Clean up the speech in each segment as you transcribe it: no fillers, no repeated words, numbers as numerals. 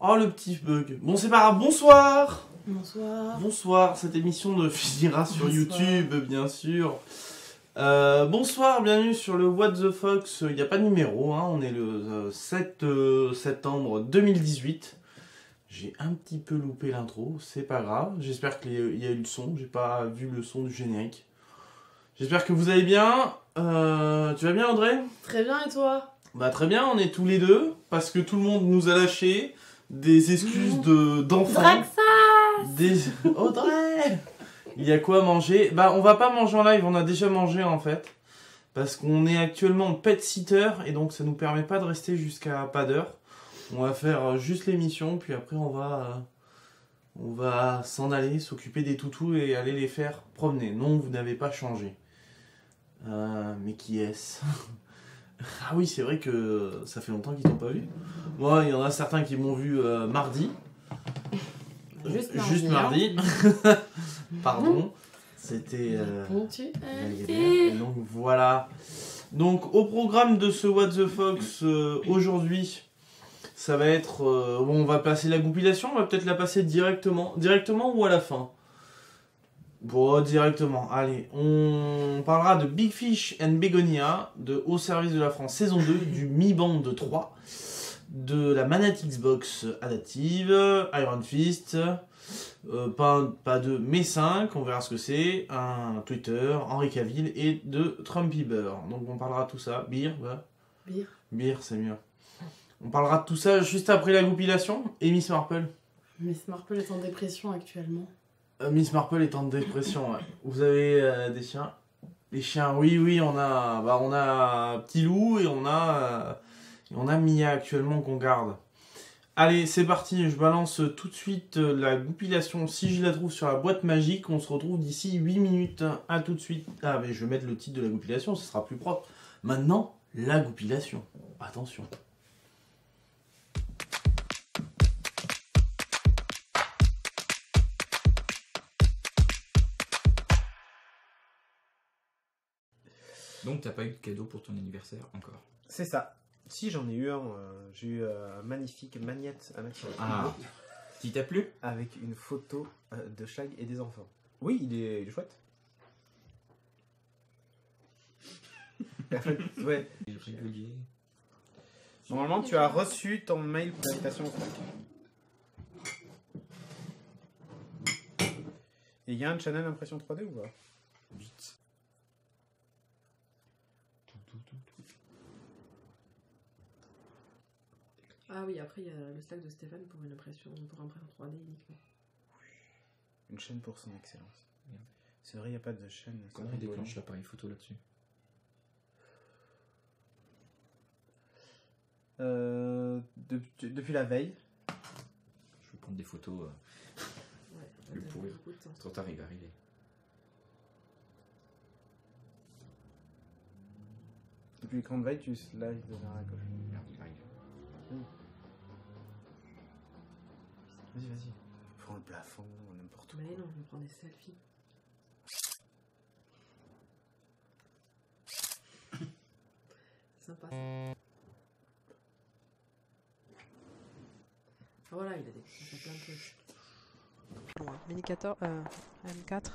Oh, le petit bug. Bon, c'est pas grave. Bonsoir. Bonsoir. Bonsoir. Cette émission ne finira sur Bonsoir. YouTube, bien sûr. Bonsoir, bienvenue sur le What the Fox. Il n'y a pas de numéro, hein. On est le 7 septembre 2018. J'ai un petit peu loupé l'intro, c'est pas grave. J'espère qu'il y a eu le son. J'ai pas vu le son du générique. J'espère que vous allez bien. Tu vas bien, Audrey ? Très bien, et toi ? Bah très bien, on est tous les deux, parce que tout le monde nous a lâché des excuses d'enfants. Draxas ! Audrey ! Il y a quoi à manger ? Bah on va pas manger en live, on a déjà mangé en fait. Parce qu'on est actuellement pet sitter, et donc ça nous permet pas de rester jusqu'à pas d'heure. On va faire juste l'émission, puis après on va s'en aller, s'occuper des toutous et aller les faire promener. Non, vous n'avez pas changé. Mais qui est-ce ? Ah oui, c'est vrai que ça fait longtemps qu'ils t'ont pas vu. Moi, il y en a certains qui m'ont vu mardi. Juste mardi. Pardon. C'était... Ponctualité. Donc voilà. Donc au programme de ce What the Fox aujourd'hui, ça va être... bon, on va passer la goupillation, on va peut-être la passer directement. Directement ou à la fin ? Bon, directement. Allez, on parlera de Big Fish and Begonia, de Au service de la France saison 2, du Mi Band 3, de la manette Xbox adaptive, Iron Fist, pas 2 mais 5, on verra ce que c'est, un Twitter, Henri Cavill et de Trumpy Bear. Donc on parlera de tout ça. Beer, c'est mieux. On parlera de tout ça juste après la goupillation. Et Miss Marple. Miss Marple est en dépression actuellement. Miss Marple est en dépression, ouais. Vous avez des chiens ? Les chiens, oui, on a Petit Loup et on a Mia actuellement qu'on garde. Allez, c'est parti, je balance tout de suite la goupillation. Si je la trouve sur la boîte magique, on se retrouve d'ici 8 minutes. À tout de suite. Ah, mais je vais mettre le titre de la goupillation, ce sera plus propre. Maintenant, la goupillation. Attention. Donc t'as pas eu de cadeau pour ton anniversaire encore. C'est ça. Si, j'en ai eu un. J'ai eu un magnifique magnette à mettre sur le frigo Qui t'a plu ? avec une photo de Shag et des enfants. Oui, il est chouette. En fait, ouais. Régulier. Normalement, tu as reçu ton mail pour l'invitation au Slack. Et il y a un channel impression 3D ou pas ? Vite. Ah oui, après il y a le Slack de Stéphane pour une impression 3D uniquement. Une chaîne pour son excellence. Merde. C'est vrai, il n'y a pas de chaîne. Comment on déclenche l'appareil photo là-dessus ? Depuis la veille. Je vais prendre des photos. Ouais, Le t'as pourrir. beaucoup de temps. Trop tard, il va arriver. Depuis l'écran de veille, tu slides vers la gauche. Merde, il arrive. Vas-y. Prends le plafond, n'importe où. Mais non, je me prends des selfies. C'est sympa ça. Ah voilà, il a plein de trucs. Loin. Mini-14, M4.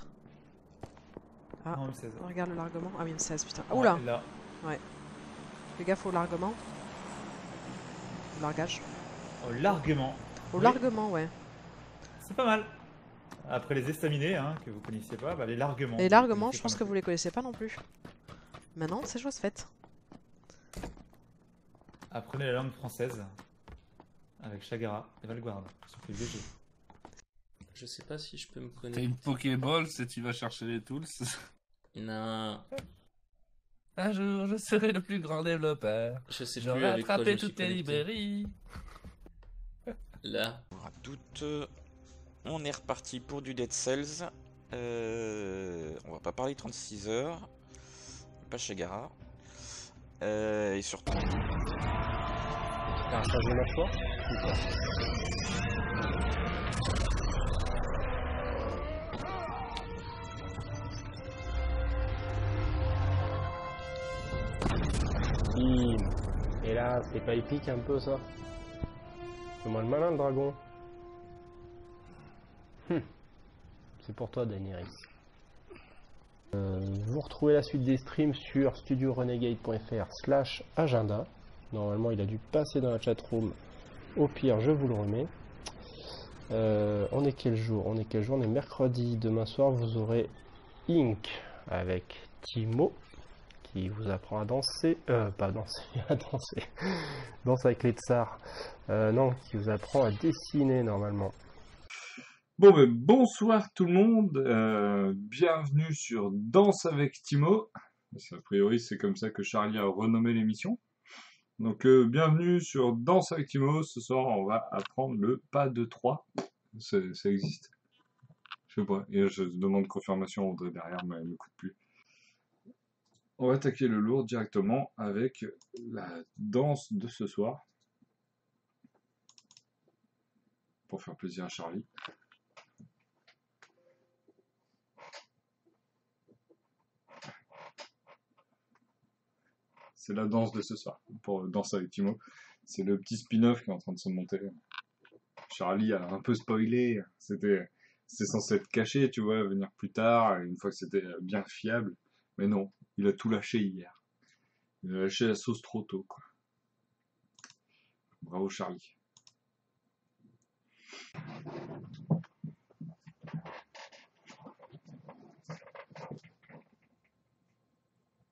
Ah, Non, M16. regarde le largement. Ah oui, M16, putain. Oula, Là. fais gaffe au largement. Au largage. Au largement. Au Oui. largement, ouais. C'est pas mal. Après les estaminets, hein, que vous connaissiez pas, bah les largements. Les largements, je pense que vous les connaissez pas non plus. Maintenant, c'est chose faite. Apprenez la langue française avec Chagara et Valguard sur PUBG. Je sais pas si je peux me T'as connecter. une Pokéball si tu vas chercher les tools. Non, Un jour, je serai le plus grand développeur. je sais plus J'aurai avec quoi je attrapé me suis toutes les connecté. librairies. Là, À doute, on est reparti pour du Dead Cells. On va pas parler 36 heures, pas chez Gara. Et surtout. T'as un changement de choix ou pas ? Et là, c'est pas épique un peu ça ? Fais-moi le malin, le dragon. C'est pour toi, Daenerys. Vous retrouvez la suite des streams sur studiorenegade.fr/agenda. Normalement, il a dû passer dans la chatroom. Au pire, je vous le remets. On est quel jour? On est mercredi. Demain soir, vous aurez Ink avec Timo qui vous apprend à danser. Pas danser, à danser. Danse avec les tsars. Non, qui vous apprend à dessiner normalement. Bon, bonsoir tout le monde, bienvenue sur Danse avec Timo. A priori, c'est comme ça que Charlie a renommé l'émission. Donc, bienvenue sur Danse avec Timo. Ce soir, on va apprendre le pas de 3. Ça existe. Je sais pas, et je demande confirmation à Audrey derrière, mais elle ne m'écoute plus. On va attaquer le lourd directement avec la danse de ce soir. Pour faire plaisir à Charlie. C'est la danse de ce soir, pour Danse avec Timo. C'est le petit spin-off qui est en train de se monter. Charlie a un peu spoilé, c'était censé être caché, tu vois, venir plus tard, une fois que c'était bien fiable. Mais non, il a tout lâché hier. Il a lâché la sauce trop tôt, quoi. Bravo Charlie.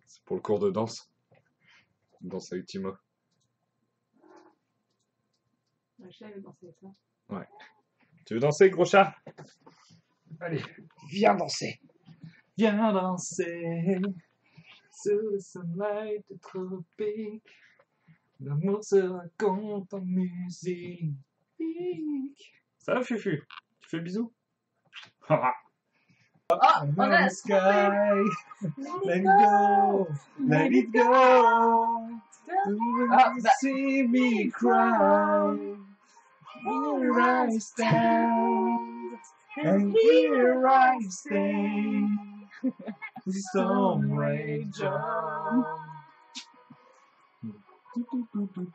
C'est pour le cours de danse. Danse avec Timo. Le chat veut danser avec ça. Ouais. Tu veux danser, gros chat? Allez, viens danser. Viens danser sous le soleil tropique. L'amour se raconte en musique. Ça va, Fufu? Tu fais bisous? Ah, on a Sky, let it go, let it go. See me cry. Here I stand, and here I stay. The storm rage on.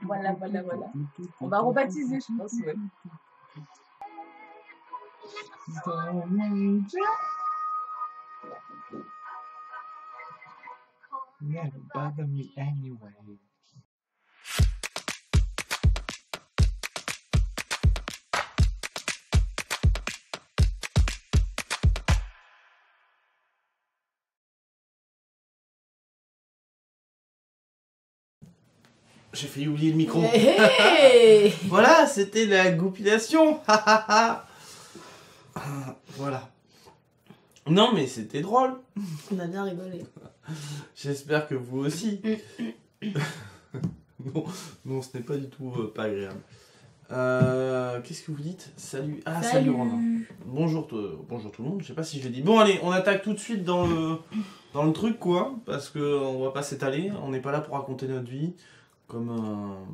Voilà. On va rebaptiser, je pense. Ouais. Storm rage on. Never bother me anyway. J'ai failli oublier le micro. Hey Voilà, c'était la goupillation. Voilà. Non, mais c'était drôle. On a bien rigolé. J'espère que vous aussi. non, ce n'est pas du tout pas agréable. Qu'est-ce que vous dites? Salut. Ah, salut Romain. Bonjour tout le monde. Je sais pas si je l'ai dit. Bon, allez, on attaque tout de suite dans le truc, quoi. Parce qu'on va pas s'étaler. On n'est pas là pour raconter notre vie. Comme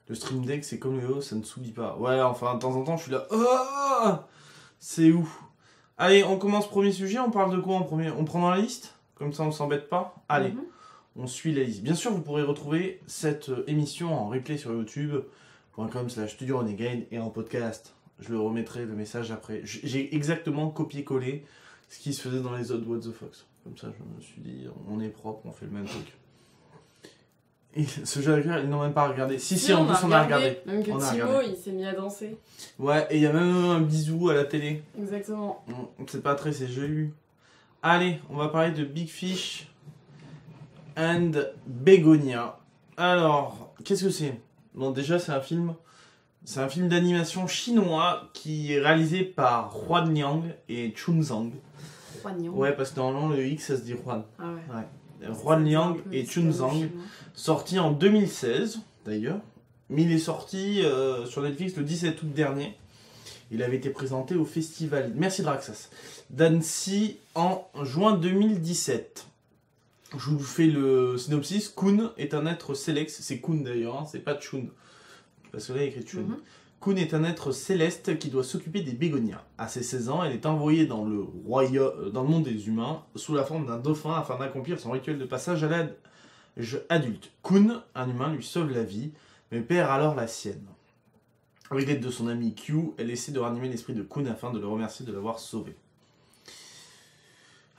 le stream deck, c'est comme le haut, ça ne s'oublie pas. Ouais, enfin, de temps en temps, je suis là. Oh, c'est où? Allez, on commence premier sujet. On parle de quoi en premier? On prend dans la liste? Comme ça, on s'embête pas. Allez, on suit la liste. Bien sûr, vous pourrez retrouver cette émission en replay sur youtube.com/Studio Renegade et en podcast. Je le remettrai le message après. J'ai exactement copié-collé ce qui se faisait dans les autres What the Fox. Comme ça, je me suis dit, on est propre, on fait le même truc. Et ce jeu à ils n'ont même pas regardé. Si, en plus on a regardé. Même que on a Timo, regardé. il s'est mis à danser. Ouais, et il y a même un bisou à la télé. Exactement. C'est pas très, c'est joli. Allez, on va parler de Big Fish and Begonia. Alors, qu'est-ce que c'est? Bon, déjà, c'est un film d'animation chinois qui est réalisé par Huan Liang et Chun Zhang. Huan Liang. Ouais, parce que normalement, le X, ça se dit Huan. Ah ouais. Huan Liang et Chun Zhang, sorti en 2016 d'ailleurs, mais il est sorti sur Netflix le 17 août dernier. Il avait été présenté au festival, merci Draxas, d'Annecy en juin 2017. Je vous fais le synopsis. Kun est un être céleste, c'est Kun d'ailleurs, hein, c'est pas Chun, parce que là il écrit Chun. Kun est un être céleste qui doit s'occuper des bégonias. À ses 16 ans, elle est envoyée dans le monde des humains sous la forme d'un dauphin afin d'accomplir son rituel de passage à l'âge adulte. Kun, un humain, lui sauve la vie, mais perd alors la sienne. Avec l'aide de son ami Q, elle essaie de ranimer l'esprit de Kun afin de le remercier de l'avoir sauvé.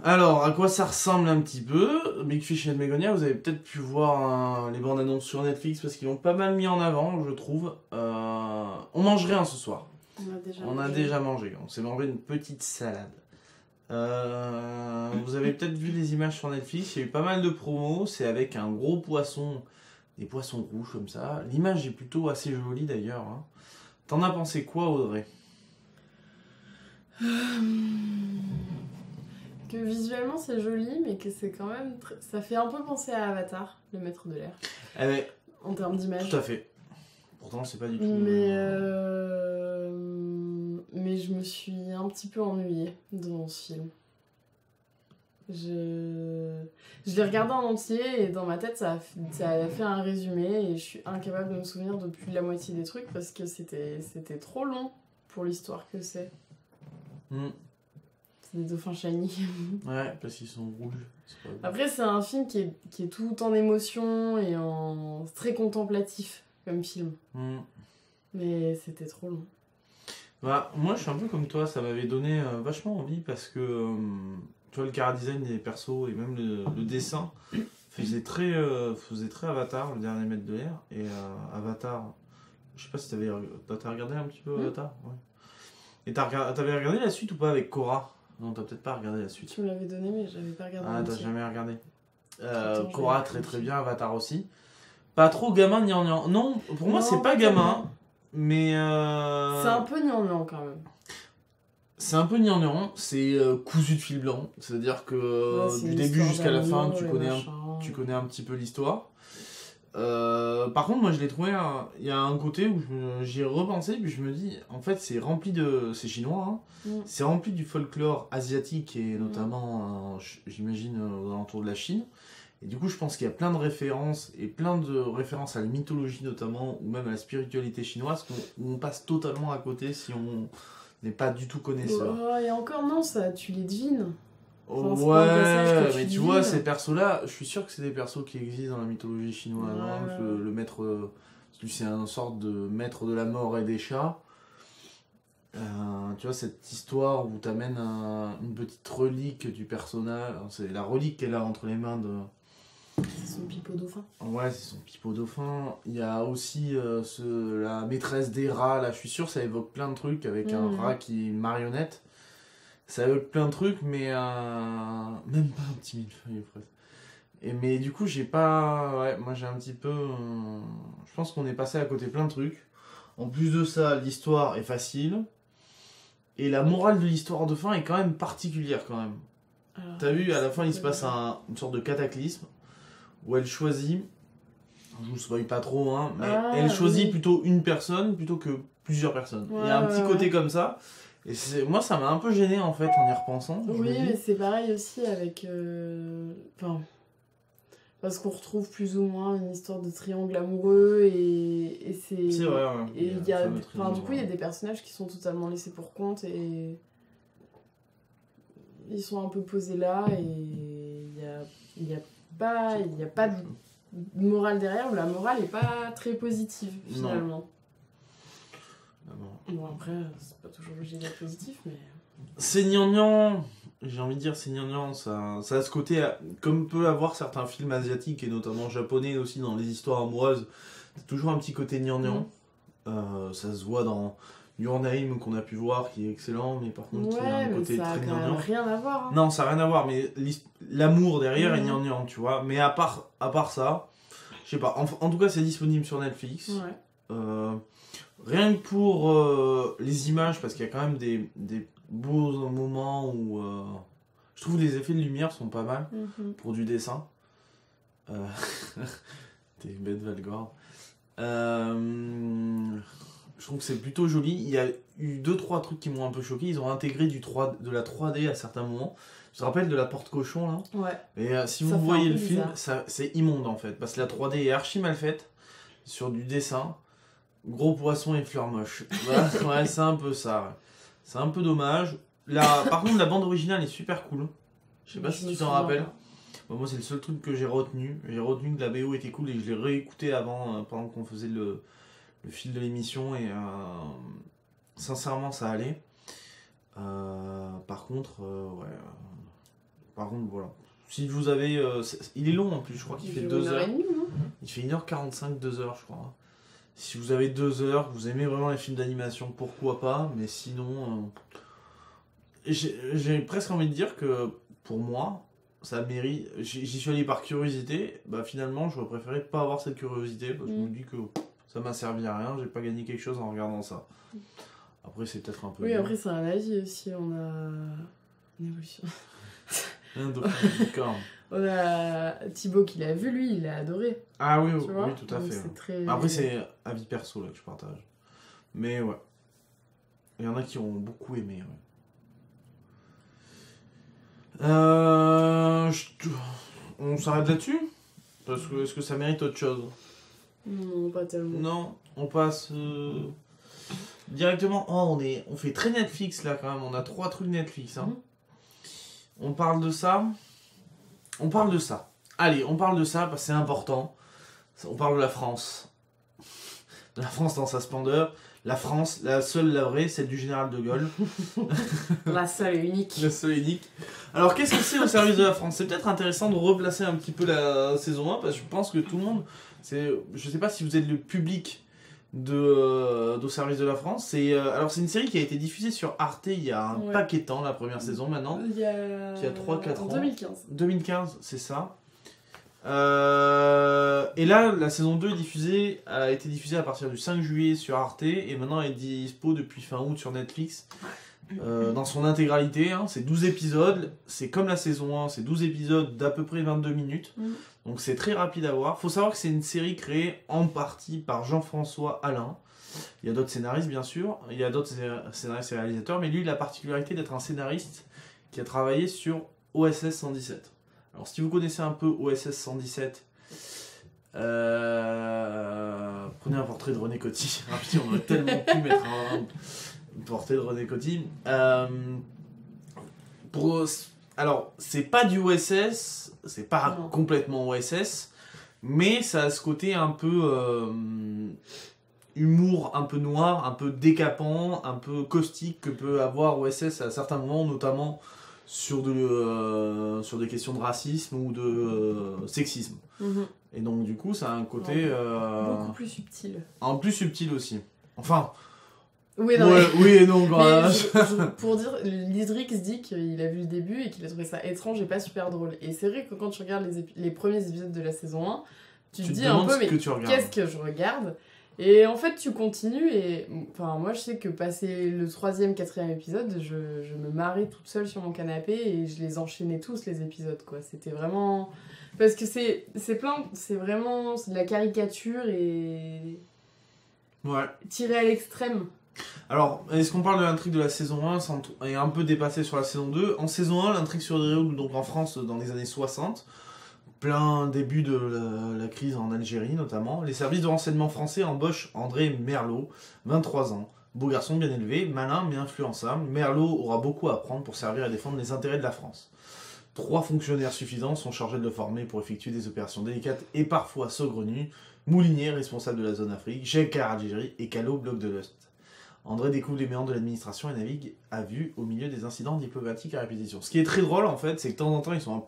Alors, à quoi ça ressemble un petit peu? Big Fish and Begonia, vous avez peut-être pu voir les bandes annonces sur Netflix parce qu'ils l'ont pas mal mis en avant, je trouve. On mange rien ce soir. On a déjà mangé. On s'est mangé une petite salade. Vous avez peut-être vu les images sur Netflix, il y a eu pas mal de promos. C'est avec un gros poisson, des poissons rouges comme ça. L'image est plutôt assez jolie d'ailleurs. Hein. T'en as pensé quoi, Audrey? Que visuellement c'est joli, mais que c'est quand même. Ça fait un peu penser à Avatar, le maître de l'air. En termes d'image. Tout à fait. Pourtant, c'est pas du tout. Mais je me suis un petit peu ennuyée devant ce film. Je l'ai regardé en entier et dans ma tête ça a fait un résumé et je suis incapable de me souvenir de plus de la moitié des trucs parce que c'était trop long pour l'histoire que c'est. C'est des dauphins shiny. Ouais, parce qu'ils sont rouges. Après c'est un film qui est tout en émotion et en très contemplatif comme film. Mais c'était trop long. Bah, moi je suis un peu comme toi, ça m'avait donné vachement envie parce que tu vois le chara-design des persos et même le dessin faisait très Avatar, le dernier maître de l'air. Et Avatar, je sais pas si t'as regardé un petit peu Avatar, ouais. Et t'avais regardé la suite ou pas avec Korra? Non, t'as peut-être pas regardé la suite. Tu me l'avais donné mais j'avais pas regardé. Ah, t'as jamais regardé. Korra très bien, Avatar aussi. Pas trop gamin gnangnan. Non, pour moi c'est pas gamin. Mais c'est un peu gnangnan quand même. C'est un peu gnangnan, c'est cousu de fil blanc. C'est-à-dire que du début jusqu'à la fin, tu connais un petit peu l'histoire. Par contre, moi je l'ai trouvé, il y a un côté où j'y ai repensé, puis je me dis, en fait c'est rempli de... C'est chinois, hein, c'est rempli du folklore asiatique et notamment, j'imagine, aux alentours de la Chine. Et du coup, je pense qu'il y a plein de références, et plein de références à la mythologie notamment, ou même à la spiritualité chinoise, où on passe totalement à côté si on n'est pas du tout connaisseur. Et encore non, ça, tu les devines. Enfin, ouais, mais tu vois, ces persos-là, je suis sûr que c'est des persos qui existent dans la mythologie chinoise. Hein, le maître, lui c'est une sorte de maître de la mort et des chats. Tu vois, cette histoire où t'amènes une petite relique du personnage, c'est la relique qu'elle a entre les mains de... C'est son pipeau dauphin. Ouais, c'est son pipeau dauphin. Il y a aussi la maîtresse des rats, là, je suis sûr ça évoque plein de trucs avec un rat qui est une marionnette. Ça évoque plein de trucs, mais même pas un petit millefeuille presque. Mais du coup, j'ai pas... Ouais, moi j'ai un petit peu... Je pense qu'on est passé à côté plein de trucs. En plus de ça, l'histoire est facile. Et la morale de l'histoire de fin est quand même particulière quand même. T'as vu, à la fin il se passe une sorte de cataclysme où elle choisit, je vous spoil pas trop, hein, mais elle choisit plutôt une personne plutôt que plusieurs personnes. Il y a un petit côté comme ça. Et moi ça m'a un peu gêné en fait en y repensant. Oui, mais c'est pareil aussi avec... Parce qu'on retrouve plus ou moins une histoire de triangle amoureux et c'est... C'est vrai, ouais. Et du coup, il y a des personnages qui sont totalement laissés pour compte et... Ils sont un peu posés là et il y a pas de morale derrière, ou la morale est pas très positive finalement. Bon après, c'est pas toujours obligé d'être positif, mais... C'est gnangnan, j'ai envie de dire c'est gnangnan, ça a ce côté, comme peut avoir certains films asiatiques et notamment japonais aussi dans les histoires amoureuses, c'est toujours un petit côté gnangnan. Ça se voit dans Your Name qu'on a pu voir qui est excellent, mais par contre il y a un côté très gnangnan. Rien à voir. Hein. Non, ça n'a rien à voir, mais l'amour derrière est gnangnan, tu vois. Mais à part ça, je sais pas, en tout cas c'est disponible sur Netflix. Ouais. Rien que pour les images, parce qu'il y a quand même des beaux moments où je trouve les effets de lumière sont pas mal pour du dessin. T'es bête, Valgord. Je trouve que c'est plutôt joli. Il y a eu 2-3 trucs qui m'ont un peu choqué. Ils ont intégré de la 3D à certains moments. Je te rappelle de la porte cochon là. Ouais. Et si vous voyez le film, c'est immonde en fait. Parce que la 3D est archi mal faite sur du dessin. Gros poisson et fleurs moches. Ouais, c'est un peu ça. Ouais. C'est un peu dommage. Par contre, la bande originale est super cool. Je sais pas si tu t'en rappelles. Bon, moi, c'est le seul truc que j'ai retenu. J'ai retenu que la BO était cool et je l'ai réécouté avant, pendant qu'on faisait le fil de l'émission et sincèrement ça allait. Par contre, voilà. Si vous avez... il est long en plus, je crois qu'il fait 2 heures. Il fait 1h45, 2 heures je crois. Si vous avez 2 heures, que vous aimez vraiment les films d'animation, pourquoi pas, mais sinon... J'ai presque envie de dire que pour moi, ça mérite... J'y suis allé par curiosité, bah finalement j'aurais préféré pas avoir cette curiosité, parce que je me dis que ça m'a servi à rien, j'ai pas gagné quelque chose en regardant ça. Après c'est peut-être un peu... Oui, après c'est un avis aussi, on a... Une évolution. D'accord. On a Thibaut qui l'a vu, lui, il a adoré. Ah oui, tu vois, oui, tout à donc fait. c'est très... Après, c'est avis perso là que je partage. Mais ouais. Il y en a qui ont beaucoup aimé. Ouais. On s'arrête là-dessus ? Parce que est-ce que ça mérite autre chose ? Non, pas tellement. Non, on passe directement. Oh, on fait très Netflix là quand même. On a 3 trucs Netflix. Hein. On parle de ça. Allez, on parle de ça parce que c'est important. On parle de la France. De la France dans sa splendeur. La France, la seule, la vraie, celle du général de Gaulle. La seule et unique. La seule et unique. Alors, qu'est-ce que c'est au service de la France ? C'est peut-être intéressant de replacer un petit peu la saison 1 parce que je pense que tout le monde... Je sais pas si vous êtes le public d'au service de la France. Alors, c'est une série qui a été diffusée sur Arte il y a un paquet de temps, la première saison maintenant. Il y a 3-4 ans. 2015. 2015, c'est ça. Et là, la saison 2 a été diffusée à partir du 5 juillet sur Arte et maintenant elle est dispo depuis fin août sur Netflix dans son intégralité. Hein, c'est 12 épisodes, c'est comme la saison 1, c'est 12 épisodes d'à peu près 22 minutes. Donc c'est très rapide à voir. Faut savoir que c'est une série créée en partie par Jean-François Alain. Il y a d'autres scénaristes bien sûr, il y a d'autres scénaristes et réalisateurs, mais lui il a la particularité d'être un scénariste qui a travaillé sur OSS 117. Alors si vous connaissez un peu OSS 117, prenez un portrait de René Coty. Ah putain, on aurait tellement pu mettre un portrait de René Coty. Alors, c'est pas du OSS, c'est pas complètement OSS, mais ça a ce côté un peu humour, un peu noir, un peu décapant, un peu caustique que peut avoir OSS à certains moments, notamment sur des questions de racisme ou de sexisme. Et donc du coup ça a un côté beaucoup plus subtil. Un plus subtil aussi. Enfin oui, non, oui et non quand même. Pour dire, Lydrix dit qu'il a vu le début et qu'il a trouvé ça étrange et pas super drôle. Et c'est vrai que quand tu regardes les premiers épisodes de la saison 1, tu te dis un peu mais qu'est-ce que je regarde ? Et en fait, tu continues et... Enfin, moi, je sais que passé le 3e, 4e épisode, je me marrais toute seule sur mon canapé et je les enchaînais tous, les épisodes, quoi. C'était vraiment... Parce que c'est vraiment... C'est de la caricature et... Ouais. Tiré à l'extrême. Alors, est-ce qu'on parle de l'intrigue de la saison 1 et un peu dépassé sur la saison 2 ? En saison 1, l'intrigue se déroule donc en France dans les années 60. Plein début de la crise en Algérie notamment. Les services de renseignement français embauchent André Merlot, 23 ans. Beau garçon bien élevé, malin mais influençable, Merlot aura beaucoup à apprendre pour servir et défendre les intérêts de la France. 3 fonctionnaires suffisants sont chargés de le former pour effectuer des opérations délicates et parfois saugrenues. Moulinier, responsable de la zone Afrique, Jecar Algérie et Callot, bloc de l'Est. André découvre les méandres de l'administration et navigue à vue au milieu des incidents diplomatiques à répétition. Ce qui est très drôle en fait, c'est que de temps en temps ils sont en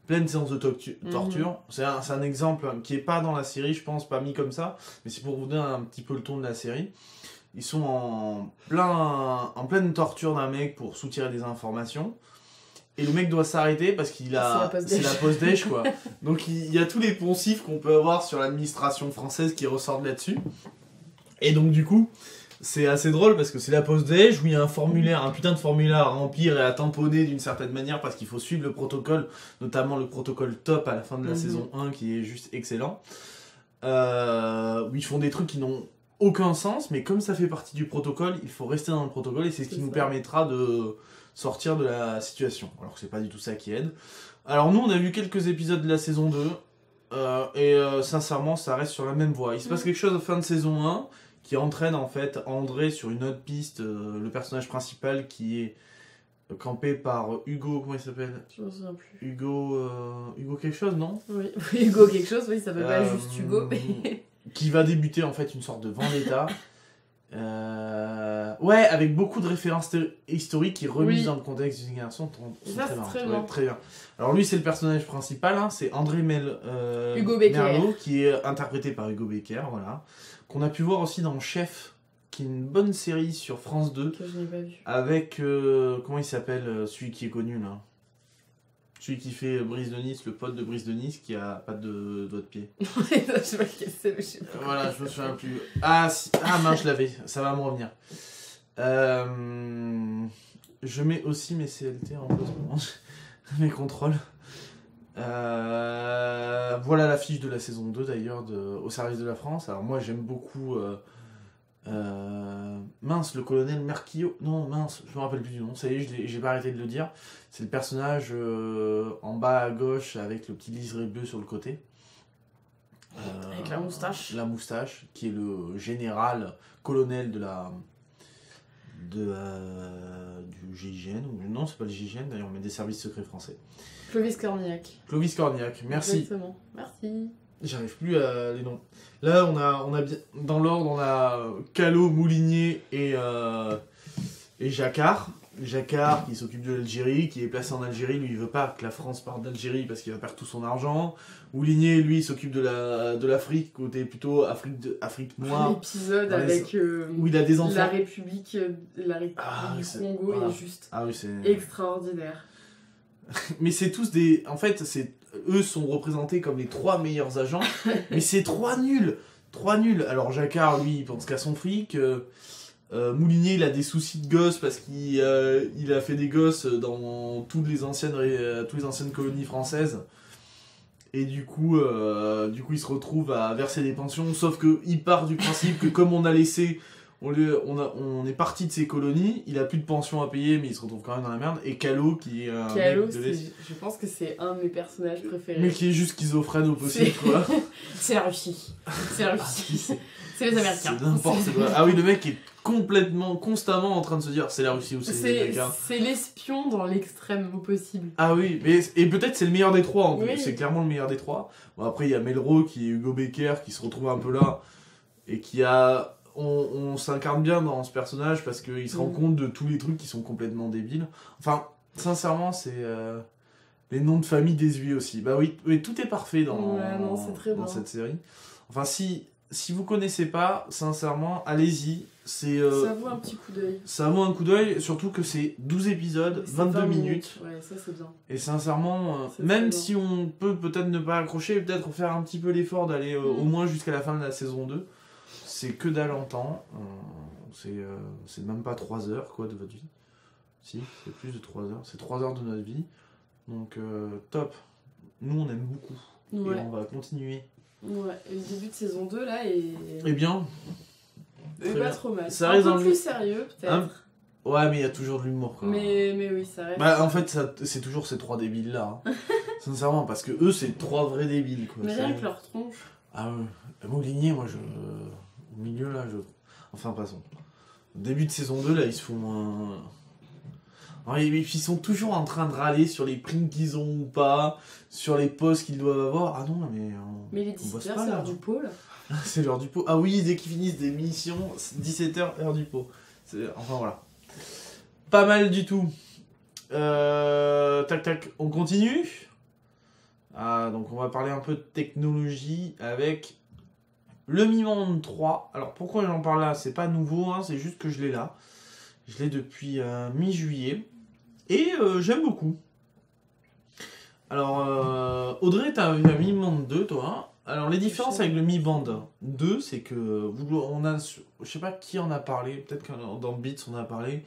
pleine séance de torture. C'est un exemple qui est pas dans la série, je pense, pas mis comme ça, mais c'est pour vous donner un petit peu le ton de la série. Ils sont en pleine torture d'un mec pour soutirer des informations. Et le mec doit s'arrêter parce c'est la pause déj quoi. Donc il y a tous les poncifs qu'on peut avoir sur l'administration française qui ressortent là-dessus. Et donc du coup, c'est assez drôle parce que c'est la pause déj où il y a un putain de formulaire à remplir et à tamponner d'une certaine manière parce qu'il faut suivre le protocole, notamment le protocole top à la fin de la saison 1 qui est juste excellent. Où ils font des trucs qui n'ont aucun sens, mais comme ça fait partie du protocole, il faut rester dans le protocole et c'est ce qui nous permettra de sortir de la situation. Alors que c'est pas du tout ça qui aide. Alors nous on a vu quelques épisodes de la saison 2 sincèrement ça reste sur la même voie. Il se passe quelque chose à la fin de saison 1 qui entraîne en fait André sur une autre piste, le personnage principal qui est campé par Hugo, comment il s'appelle ? Je me souviens plus. Hugo quelque chose, non ? Oui, Hugo quelque chose, oui, ça peut pas juste Hugo, mais... qui va débuter en fait une sorte de vendetta. Ouais, avec beaucoup de références historiques qui remisent dans le contexte d'une garçon. Très bien. Alors lui, c'est le personnage principal, hein, c'est André Hugo Becker. Merlot, qui est interprété par Hugo Becker, voilà. Qu'on a pu voir aussi dans Chef, qui est une bonne série sur France 2. Que je n'ai pas vu. Avec, comment il s'appelle, celui qui est connu là? Celui qui fait Brice de Nice, le pote de Brice de Nice, qui a pas de doigt de pied. Je sais pas quel c'est, mais je sais pas. Voilà, je me souviens plus. Ah mince, je l'avais, ça va me revenir. Je mets aussi mes CLT en pause, mes contrôles. Voilà l'affiche de la saison 2 d'ailleurs, au service de la France. Alors moi j'aime beaucoup... mince, le colonel Merquillot. Non, mince, je me rappelle plus du nom. Ça y est, j'ai pas arrêté de le dire. C'est le personnage en bas à gauche avec le petit liseré bleu sur le côté. Avec la moustache. La moustache, qui est le général colonel du GIGN. Non, c'est pas le GIGN d'ailleurs, mais des services secrets français. Clovis Cornillac. Clovis Cornillac, merci. Exactement, merci. J'arrive plus à les noms. Là, on a bien, dans l'ordre, on a Callot, Moulinier et Jacquard. Jacquard qui s'occupe de l'Algérie, qui est placé en Algérie. Lui, il veut pas que la France parte d'Algérie parce qu'il va perdre tout son argent. Moulinier, lui, s'occupe de l'Afrique, côté plutôt Afrique noire. L'épisode avec où il a des enfants. La République du Congo est juste extraordinaire. Mais c'est tous des... En fait, eux sont représentés comme les 3 meilleurs agents, mais c'est 3 nuls. 3 nuls. Alors Jacquard, lui, il pense qu'à son fric. Moulinier, il a des soucis de gosses parce qu'il a fait des gosses dans toutes les anciennes colonies françaises. Et du coup, il se retrouve à verser des pensions, sauf qu'il part du principe que comme on a laissé... On est parti de ces colonies, il a plus de pension à payer, mais il se retrouve quand même dans la merde. Et Callot, qui est un Callot, je pense que c'est un de mes personnages préférés. Mais qui est juste schizophrène au possible, quoi. C'est la Russie. C'est la Russie. C'est les Américains. C'est n'importe quoi. Ah oui, le mec est constamment en train de se dire c'est la Russie ou c'est les Américains. C'est l'espion dans l'extrême au possible. Ah oui, et peut-être c'est le meilleur des 3, en plus. C'est clairement le meilleur des 3. Bon, après, il y a Melrose, qui est Hugo Becker, qui se retrouve un peu là, et qui a... On s'incarne bien dans ce personnage parce qu'il se rend compte de tous les trucs qui sont complètement débiles. Enfin, sincèrement, c'est les noms de famille désuets aussi. Bah oui, tout est parfait dans cette série. Enfin, si vous connaissez pas, sincèrement, allez-y. Ça vaut un petit coup d'œil. Ça vaut un coup d'œil, surtout que c'est 12 épisodes, 22 minutes. Ouais, ça c'est bien. Et sincèrement, même si on peut peut-être ne pas accrocher, peut-être faire un petit peu l'effort d'aller au moins jusqu'à la fin de la saison 2. C'est que dalle en temps, c'est même pas 3 heures quoi de votre vie. Si, c'est plus de 3 heures, c'est 3 heures de notre vie. Donc top, nous on aime beaucoup, et on va continuer. Ouais, et le début de saison 2 là est... Eh bien, c'est pas trop mal, ça un peu plus sérieux peut-être. Ouais, mais il y a toujours de l'humour quoi. Mais oui, ça reste... Bah en fait, c'est toujours ces 3 débiles là, hein. Sincèrement, parce que eux c'est 3 vrais débiles quoi. Mais rien que leur tronche. Ah ouais, Moulinier, moi au milieu là, enfin passons. Au début de saison 2 là, ils se font ils sont toujours en train de râler sur les primes qu'ils ont ou pas, sur les postes qu'ils doivent avoir. Ah non, mais les 17h, c'est l'heure du pot là. C'est l'heure du pot. Ah oui, dès qu'ils finissent des missions, 17h, heure du pot. Enfin voilà. Pas mal du tout. Tac, on continue. Ah, donc on va parler un peu de technologie avec le Mi Band 3. Alors pourquoi j'en parle là? C'est pas nouveau, hein, c'est juste que je l'ai là. Je l'ai depuis mi-juillet. Et j'aime beaucoup. Alors, Audrey, t'as un Mi Band 2, toi. Alors, les différences avec le Mi Band 2, c'est que je sais pas qui en a parlé, peut-être que dans Beats on a parlé,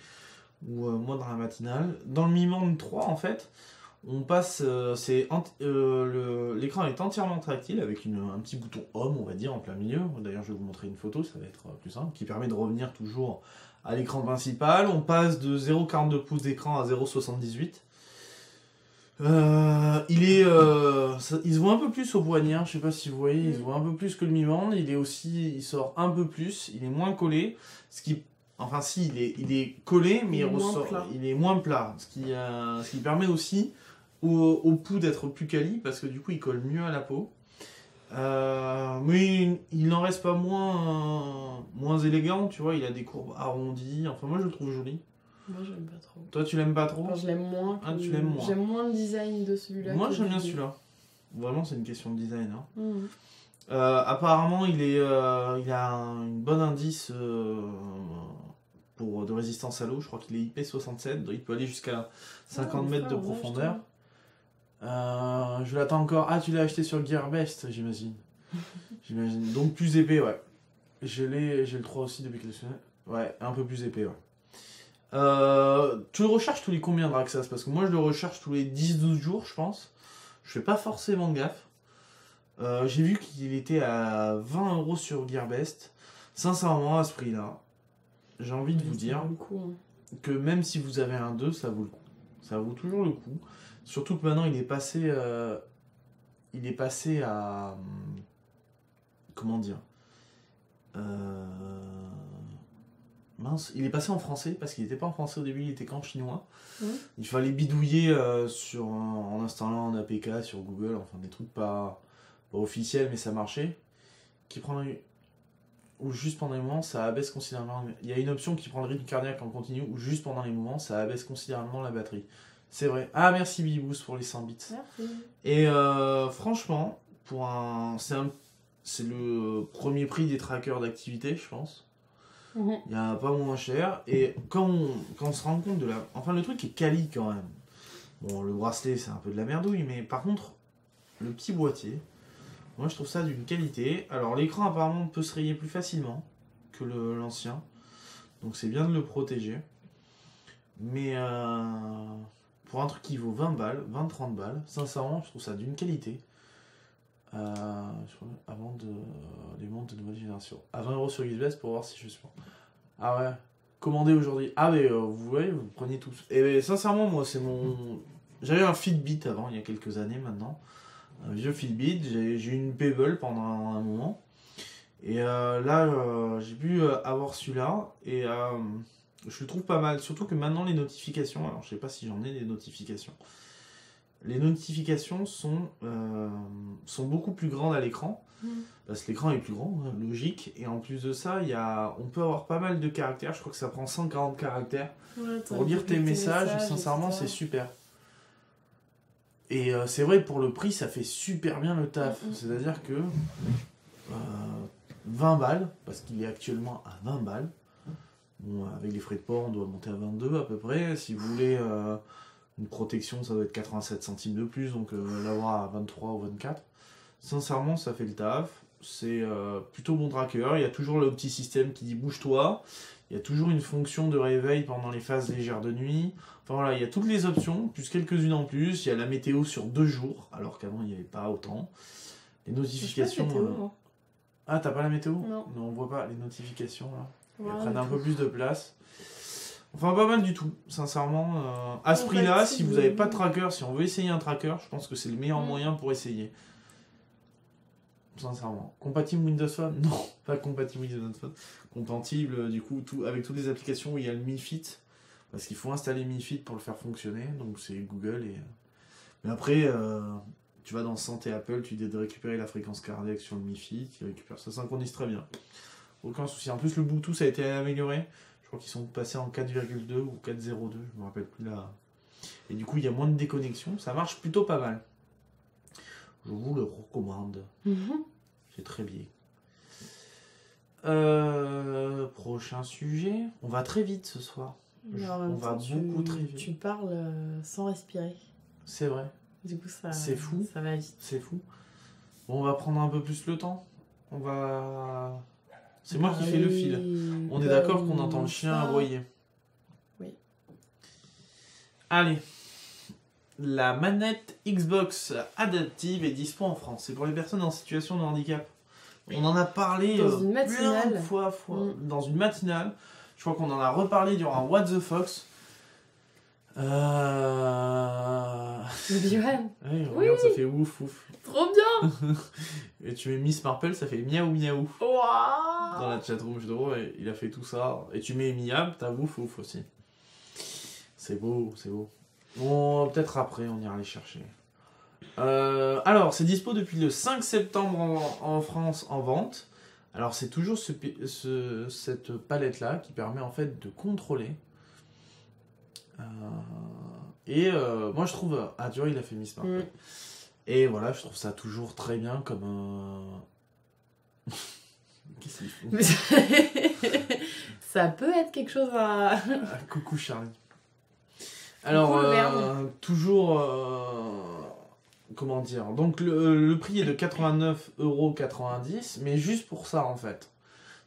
ou moi dans la matinale. Dans le Mi Band 3, en fait, on passe, l'écran est entièrement tactile avec un petit bouton Home, on va dire, en plein milieu. D'ailleurs, je vais vous montrer une photo, ça va être plus simple, qui permet de revenir toujours à l'écran principal. On passe de 0,42 pouces d'écran à 0,78. Il se voit un peu plus au poignard, je sais pas si vous voyez, il se voit un peu plus que le Mi Band. Il sort un peu plus, il est moins collé. Enfin si, il est collé, mais il est moins plat. Ce qui permet aussi au pouls d'être plus quali, parce que du coup il colle mieux à la peau. Mais il n'en reste pas moins élégant, tu vois, il a des courbes arrondies, enfin moi je le trouve joli. Moi j'aime pas trop. Toi tu l'aimes pas trop? Enfin, je l'aime moins. Ah, tu l'aimes moins. J'aime moins le design de celui-là. Moi j'aime bien celui-là. Vraiment c'est une question de design. Hein. Mmh. Apparemment il a une bonne indice de résistance à l'eau, je crois qu'il est IP67, il peut aller jusqu'à 50 mètres de profondeur. Je l'attends encore. Ah, tu l'as acheté sur Gearbest, j'imagine. Donc plus épais, ouais. J'ai le 3 aussi depuis quelques semaines. Ouais, un peu plus épais, ouais. Tu le recharges tous les combien, Draxas? Parce que moi je le recharge tous les 10-12 jours, je pense. Je fais pas forcément gaffe. J'ai vu qu'il était à 20 € sur Gearbest. Sincèrement, à ce prix-là, j'ai envie de vous dire que même si vous avez un 2, ça vaut le coup. Ça vaut toujours le coup. Surtout que maintenant il est passé à... Comment dire mince, il est passé en français parce qu'il n'était pas en français au début, il était qu'en chinois. Il fallait bidouiller en installant un APK sur Google, enfin des trucs pas officiels mais ça marchait. Ou juste pendant les moments ça abaisse considérablement. Il y a une option qui prend le rythme cardiaque en continu ou juste pendant les moments ça abaisse considérablement la batterie. C'est vrai. Ah, merci Bibous pour les 100 bits. Merci. Et franchement, c'est le premier prix des trackers d'activité, je pense. Il n'y a pas moins cher. Et quand on se rend compte de la... Enfin, le truc est quali quand même. Bon, le bracelet, c'est un peu de la merdouille, mais par contre, le petit boîtier, moi je trouve ça d'une qualité. Alors, l'écran apparemment peut se rayer plus facilement que l'ancien. Donc, c'est bien de le protéger. Mais... pour un truc qui vaut 20 balles, 20-30 balles, sincèrement, je trouve ça d'une qualité. Avant les montres de nouvelle génération. À 20 € sur Gearbest pour voir si je suis bon. Ah ouais, commandez aujourd'hui. Ah mais vous voyez, vous prenez tous. Et sincèrement, moi, c'est mon... J'avais un Fitbit avant, il y a quelques années maintenant. Un vieux Fitbit, j'ai eu une Pebble pendant un moment. Et là, j'ai pu avoir celui-là. Et... je le trouve pas mal, surtout que maintenant les notifications, alors je sais pas si j'en ai des notifications, les notifications sont beaucoup plus grandes à l'écran, parce que l'écran est plus grand, logique, et en plus de ça, on peut avoir pas mal de caractères, je crois que ça prend 140 caractères pour lire tes messages, sincèrement c'est super. Et c'est vrai, pour le prix, ça fait super bien le taf, c'est-à-dire que 20 balles, parce qu'il est actuellement à 20 balles, bon, avec les frais de port, on doit monter à 22 à peu près. Si vous voulez une protection, ça doit être 87 centimes de plus, donc l'avoir à 23 ou 24. Sincèrement, ça fait le taf. C'est plutôt bon tracker. Il y a toujours le petit système qui dit bouge-toi. Il y a toujours une fonction de réveil pendant les phases légères de nuit. Enfin voilà, il y a toutes les options, plus quelques-unes en plus. Il y a la météo sur 2 jours, alors qu'avant il n'y avait pas autant. Les notifications. Ah, t'as pas la météo? Non. Non, on voit pas les notifications là. Ouais, Elles prennent un peu plus de place. Enfin, pas mal du tout, sincèrement. À ce prix-là, si vous n'avez pas de tracker, si on veut essayer un tracker, je pense que c'est le meilleur moyen pour essayer. Sincèrement. Compatible Windows Phone? Non, pas compatible Windows Phone. Compatible, du coup, avec toutes les applications où il y a le Mi Fit. Parce qu'il faut installer Mi Fit pour le faire fonctionner. Donc, c'est Google. Mais après, tu vas dans Santé Apple, tu dis de récupérer la fréquence cardiaque sur le Mi Fit. Il récupère ça, synchronise très bien. Aucun souci. En plus, le Bluetooth a été amélioré. Je crois qu'ils sont passés en 4,2 ou 4,02. Je me rappelle plus là. Et du coup, il y a moins de déconnexion. Ça marche plutôt pas mal. Je vous le recommande. C'est très bien. Prochain sujet. On va très vite ce soir. On va beaucoup très vite. Tu parles sans respirer. C'est vrai. Du coup, c'est fou. Ça va vite. C'est fou. Bon, on va prendre un peu plus le temps. C'est moi qui fais le fil. On est d'accord qu'on entend le chien aboyer. Oui. Allez. La manette Xbox adaptive est dispo en France. C'est pour les personnes en situation de handicap. On en a parlé dans une matinale. Plein de fois. Dans une matinale. Je crois qu'on en a reparlé durant What the Fox. Le Biran. Oui, regarde, ça fait ouf ouf. Trop bien. Et tu mets Miss Marple, ça fait miaou miaou. Wow. Dans la chatroom, je trouve, il a fait tout ça. Et tu mets Miam, t'as ouf ouf aussi. C'est beau, c'est beau. Bon, peut-être après, on ira les chercher. Alors, c'est dispo depuis le 5 septembre en France en vente. Alors, c'est toujours cette palette-là qui permet en fait de contrôler. Moi, je trouve... Ah, tu vois, il a fait Miss Marple. Et voilà, je trouve ça toujours très bien comme... Qu'est-ce qu'il fout? Ça peut être quelque chose à... Coucou Charlie. Alors, toujours... comment dire? Donc, le prix est de 89,90 €, mais juste pour ça, en fait.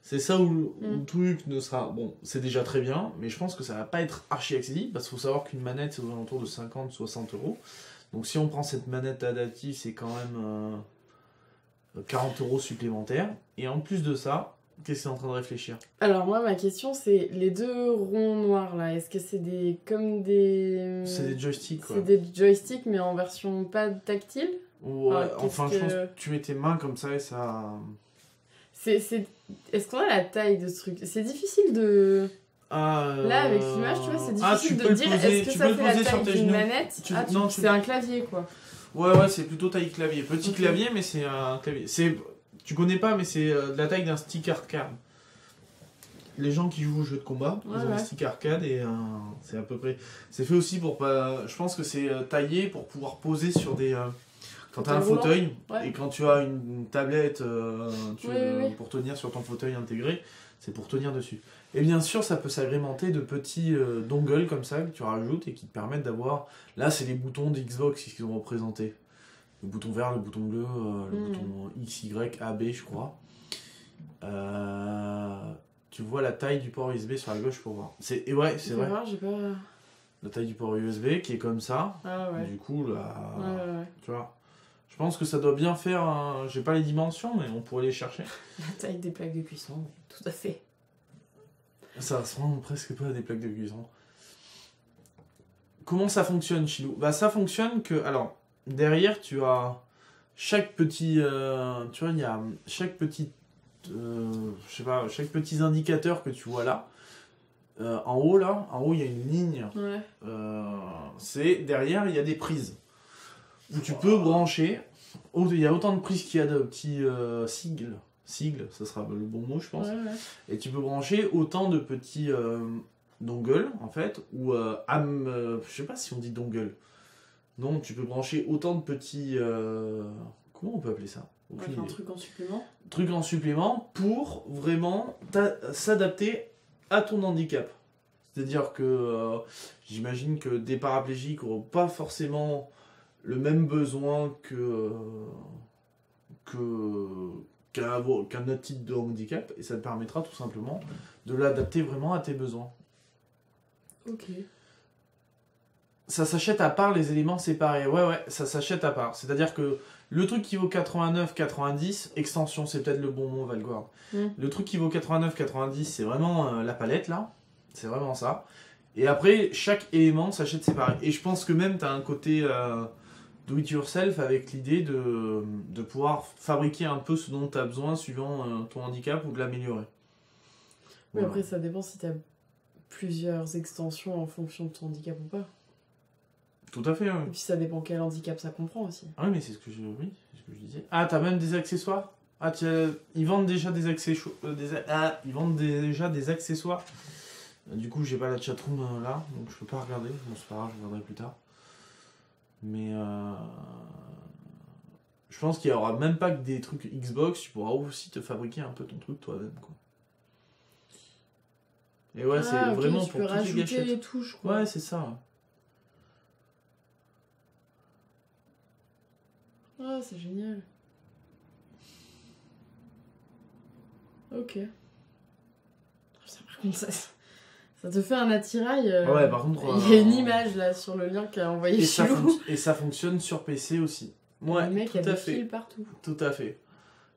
C'est ça où le truc ne sera... Bon, c'est déjà très bien, mais je pense que ça va pas être archi accessible, parce qu'il faut savoir qu'une manette, c'est aux alentours de 50-60 €. Donc si on prend cette manette adaptive, c'est quand même 40 € supplémentaires. Et en plus de ça, qu'est-ce que c'est en train de réfléchir? Alors moi, ma question, c'est les deux ronds noirs, là, est-ce que c'est des... comme des... C'est des joysticks, quoi. C'est des joysticks, mais en version pas tactile? Ouais, enfin, je pense que tu mets tes mains comme ça et ça... Est-ce qu'on a la taille de ce truc? C'est difficile de... Là, avec l'image, tu vois, c'est difficile de dire est-ce que ça fait la taille d'une manette? C'est un clavier, quoi. Ouais, c'est plutôt taille clavier. Petit clavier, mais c'est un clavier. Tu connais pas, mais c'est de la taille d'un stick arcade. Les gens qui jouent aux jeux de combat, ils ont un stick arcade et c'est à peu près... C'est fait aussi pour pas... Je pense que c'est taillé pour pouvoir poser sur des... Quand tu as un fauteuil, et quand tu as une tablette pour tenir sur ton fauteuil intégré, c'est pour tenir dessus. Et bien sûr, ça peut s'agrémenter de petits dongles comme ça que tu rajoutes et qui te permettent d'avoir... Là, c'est les boutons d'Xbox qu'ils ont représentés. Le bouton vert, le bouton bleu, le bouton X, Y, A, B, je crois. Tu vois la taille du port USB sur la gauche pour voir. C'est vrai. J'ai pas... La taille du port USB qui est comme ça. Ah ouais. Du coup, là... Tu vois. Je pense que ça doit bien faire... J'ai pas les dimensions, mais on pourrait les chercher. La taille des plaques de cuisson, tout à fait. Ça ressemble presque pas à des plaques de cuisson. Comment ça fonctionne, Chilou? Bah ça fonctionne que... Alors, derrière, tu as chaque petit... tu vois, il y a chaque petit... je sais pas, chaque petit indicateur que tu vois là. En haut, il y a une ligne. Ouais. Derrière, il y a des prises. Où tu peux brancher... Il y a autant de prises qu'il y a de petits sigles, ça sera le bon mot, je pense. Ouais. Et tu peux brancher autant de petits dongles, en fait, ou je sais pas si on dit dongle. Non, tu peux brancher autant de petits... comment on peut appeler ça? Un truc en supplément. Truc en supplément pour vraiment s'adapter à ton handicap. C'est-à-dire que j'imagine que des paraplégiques n'auront pas forcément le même besoin qu'un autre type de handicap, et ça te permettra tout simplement de l'adapter vraiment à tes besoins. Ok. Ça s'achète à part, les éléments séparés. Ouais, ça s'achète à part. C'est-à-dire que le truc qui vaut 89,90, extension, c'est peut-être le bon mot, Valguard. Le truc qui vaut 89,90, c'est vraiment la palette, là. C'est vraiment ça. Et après, chaque élément s'achète séparé. Et je pense que même, tu as un côté... do it yourself avec l'idée de pouvoir fabriquer un peu ce dont tu as besoin suivant ton handicap ou de l'améliorer. Mais après, ça dépend si tu as plusieurs extensions en fonction de ton handicap ou pas. Tout à fait, oui. Et puis ça dépend quel handicap ça comprend aussi. Ah oui, mais c'est ce que je disais. Ah, t'as même des accessoires? Ah, ils vendent déjà des accessoires. Ils vendent déjà des accessoires. Du coup, j'ai pas la chatroom là, donc je peux pas regarder. Bon, c'est pas grave, je regarderai plus tard. Mais je pense qu'il y aura même pas que des trucs Xbox, tu pourras aussi te fabriquer un peu ton truc toi-même, quoi. Et ouais, c'est vraiment tu pour peux toutes les gâchettes. les touches, quoi. Ouais, c'est ça. Ah, c'est génial. Ok. Ça, par contre, ça te fait un attirail. Ouais, par contre... Il y a une image là sur le lien qu'a envoyé Chilou. Et ça fonctionne sur PC aussi. Ouais, le mec tout a à des fait. fils partout. Tout à fait.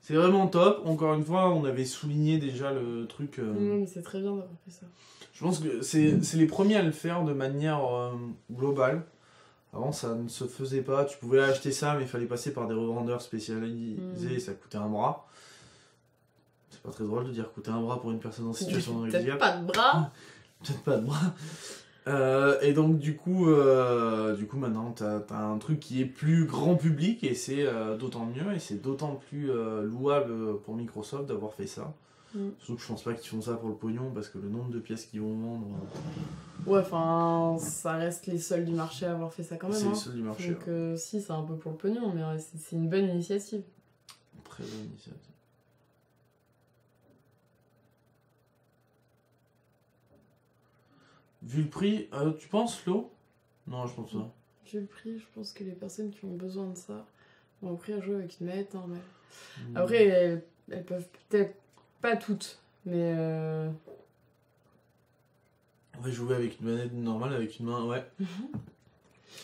C'est vraiment top. Encore une fois, on avait souligné déjà le truc... Non, mais c'est très bien d'avoir fait ça. Je pense que c'est les premiers à le faire de manière globale. Avant, ça ne se faisait pas. Tu pouvais acheter ça, mais il fallait passer par des revendeurs spécialisés et ça coûtait un bras. C'est pas très drôle de dire coûter un bras pour une personne en situation de handicap. Peut-être pas de bras. Peut-être pas de bras. Et donc du coup maintenant t'as un truc qui est plus grand public et c'est d'autant mieux et c'est d'autant plus louable pour Microsoft d'avoir fait ça. Surtout que je pense pas qu'ils font ça pour le pognon parce que le nombre de pièces qu'ils vont vendre... Ouais, enfin, ça reste les seuls du marché à avoir fait ça quand même. C'est les seuls du marché. Donc si, c'est un peu pour le pognon, mais c'est une bonne initiative. Très bonne initiative. Vu le prix, tu penses, Flo? Non, je pense pas. Vu le prix, je pense que les personnes qui ont besoin de ça vont appris à jouer avec une manette. Hein, mais... Après, elles peuvent peut-être pas toutes, mais... On va jouer avec une manette normale, avec une main, ouais.